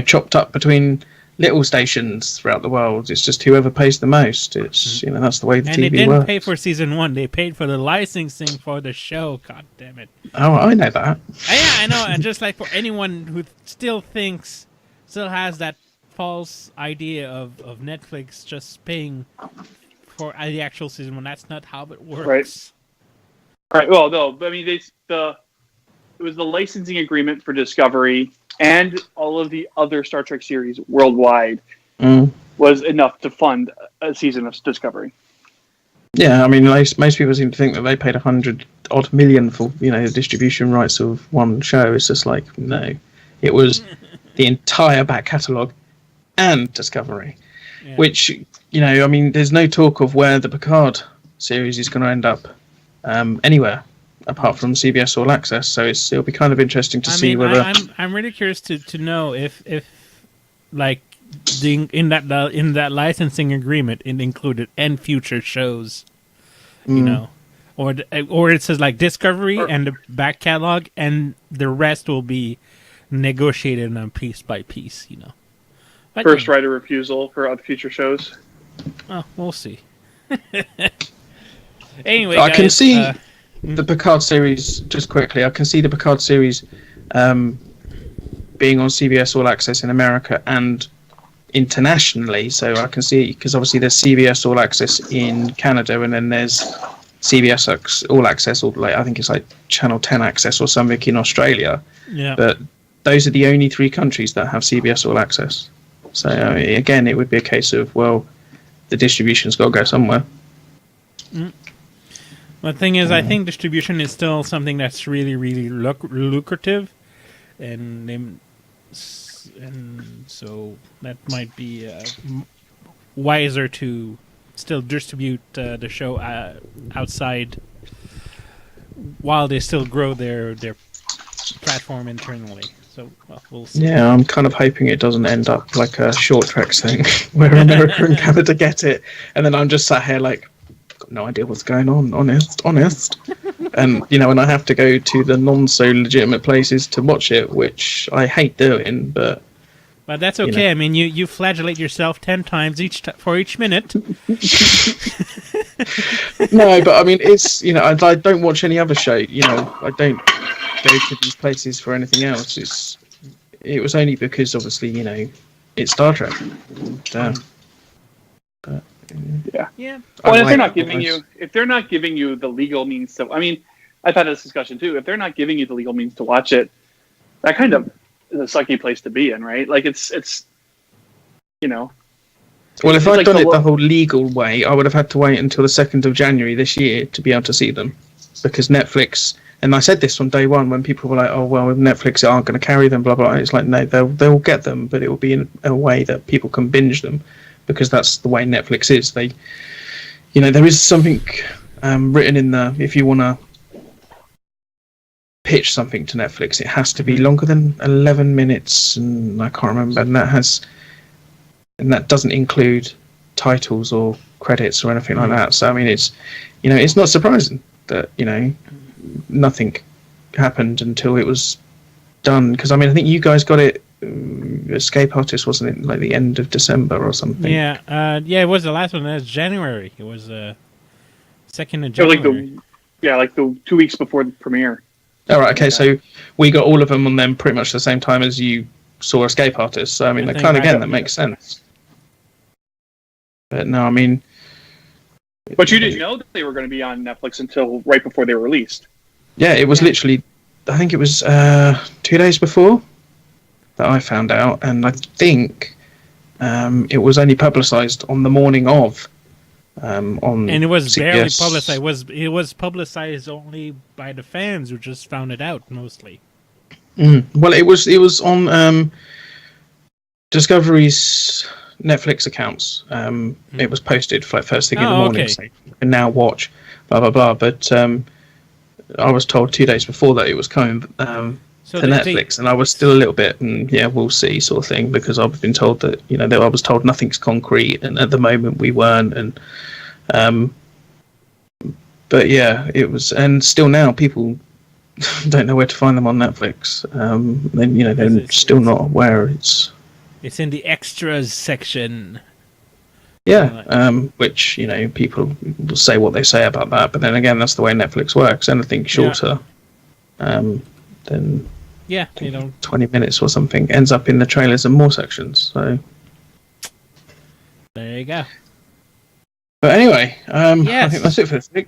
Speaker 2: chopped up between little stations throughout the world. It's just whoever pays the most. It's that's the way the TV works.
Speaker 1: And they didn't pay for season 1; they paid for the licensing for the show. God damn it!
Speaker 2: Oh, I know that.
Speaker 1: Yeah, I know. And just like for anyone who still has that false idea of Netflix just paying for the actual season 1, that's not how it works.
Speaker 3: Right. Well, no, I mean, it was the licensing agreement for Discovery and all of the other Star Trek series worldwide was enough to fund a season of Discovery.
Speaker 2: Yeah, I mean, most people seem to think that they paid $100-odd million for the distribution rights of one show. It's just like, no, it was the entire back catalogue and Discovery, which I mean, there's no talk of where the Picard series is going to end up. Anywhere apart from CBS All Access, so it'll be kind of interesting to see whether.
Speaker 1: I'm really curious to know if like in that licensing agreement it included and future shows, or it says like Discovery and the back catalog, and the rest will be negotiated on piece by piece, But,
Speaker 3: First right of refusal for other future shows.
Speaker 1: Oh, we'll see. Anyway,
Speaker 2: I
Speaker 1: guys,
Speaker 2: can see the Picard series, just quickly, I can see the Picard series being on CBS All Access in America and internationally. So I can see, because obviously there's CBS All Access in Canada, and then there's CBS All Access, or I think it's like Channel 10 Access or something in Australia.
Speaker 1: Yeah.
Speaker 2: But those are the only 3 countries that have CBS All Access. So again, it would be a case of, well, the distribution's got to go somewhere.
Speaker 1: The thing is, I think distribution is still something that's really, really lucrative, and so that might be wiser to still distribute the show outside while they still grow their platform internally. So we'll see. Yeah,
Speaker 2: I'm kind of hoping it doesn't end up like a Short Treks thing, where America and Canada get it, and then I'm just sat here like, no idea what's going on, honest. And and I have to go to the non so legitimate places to watch it, which I hate doing, but
Speaker 1: that's okay. I mean, you flagellate yourself 10 times for each minute.
Speaker 2: No, but I mean, it's I don't watch any other show. I don't go to these places for anything else. It was only because obviously it's Star Trek.
Speaker 3: Yeah. Well, if they're not giving you the legal means to, I mean, I've had this discussion too. If they're not giving you the legal means to watch it, that kind of is a sucky place to be in, right? Like it's Well,
Speaker 2: if I'd done it the whole legal way, I would have had to wait until the 2nd of January this year to be able to see them, because Netflix. And I said this on day one when people were like, "Oh well, Netflix aren't going to carry them," blah blah. It's like, no, they'll get them, but it will be in a way that people can binge them, because that's the way Netflix is. They, there is something written in the, if you want to pitch something to Netflix, it has to be longer than 11 minutes, and I can't remember, and that doesn't include titles or credits or anything like that. So I mean, it's not surprising that nothing happened until it was done, because I mean, I think you guys got it. Escape Artist, wasn't it, like the end of December or something?
Speaker 1: Yeah, it was the last one. That was January. It was 2nd of January.
Speaker 3: Like the 2 weeks before the premiere.
Speaker 2: All right, okay, so we got all of them on them pretty much the same time as you saw Escape Artists. So I mean,
Speaker 1: I
Speaker 2: that
Speaker 1: think
Speaker 2: kind of
Speaker 1: I-
Speaker 2: again that makes sense. But no, I mean,
Speaker 3: But you didn't know that they were going to be on Netflix until right before they were released.
Speaker 2: yeah, it was literally, I think it was 2 days before that I found out, and I think it was only publicised on the morning of. On
Speaker 1: And it was barely
Speaker 2: CBS.
Speaker 1: publicized. It was publicized only by the fans who just found it out mostly.
Speaker 2: Well, it was on Discovery's Netflix accounts. It was posted for like first thing in the morning,
Speaker 1: okay.
Speaker 2: so you can now watch. Blah blah blah. But I was told 2 days before that it was coming
Speaker 1: So
Speaker 2: to
Speaker 1: they-
Speaker 2: Netflix, and I was still a little bit, yeah, we'll see, sort of thing, because I've been told that that I was told nothing's concrete, and at the moment we weren't, and but yeah, it was, and still now people don't know where to find them on Netflix. Then they're
Speaker 1: It's-
Speaker 2: still not aware it's.
Speaker 1: It's in the extras section.
Speaker 2: Yeah, which people will say what they say about that, but then again, that's the way Netflix works. Anything shorter than
Speaker 1: Yeah,
Speaker 2: 20 minutes or something ends up in the trailers and more sections. So,
Speaker 1: there you go.
Speaker 2: but anyway, I
Speaker 1: Yes.
Speaker 2: think that's it for this week.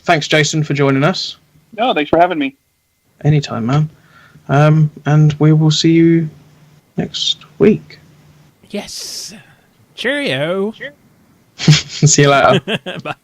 Speaker 2: Thanks, Jason, for joining us.
Speaker 3: No, thanks for having me.
Speaker 2: Anytime, man. And we will see you next week.
Speaker 1: Yes. Cheerio.
Speaker 2: See you later.
Speaker 1: Bye.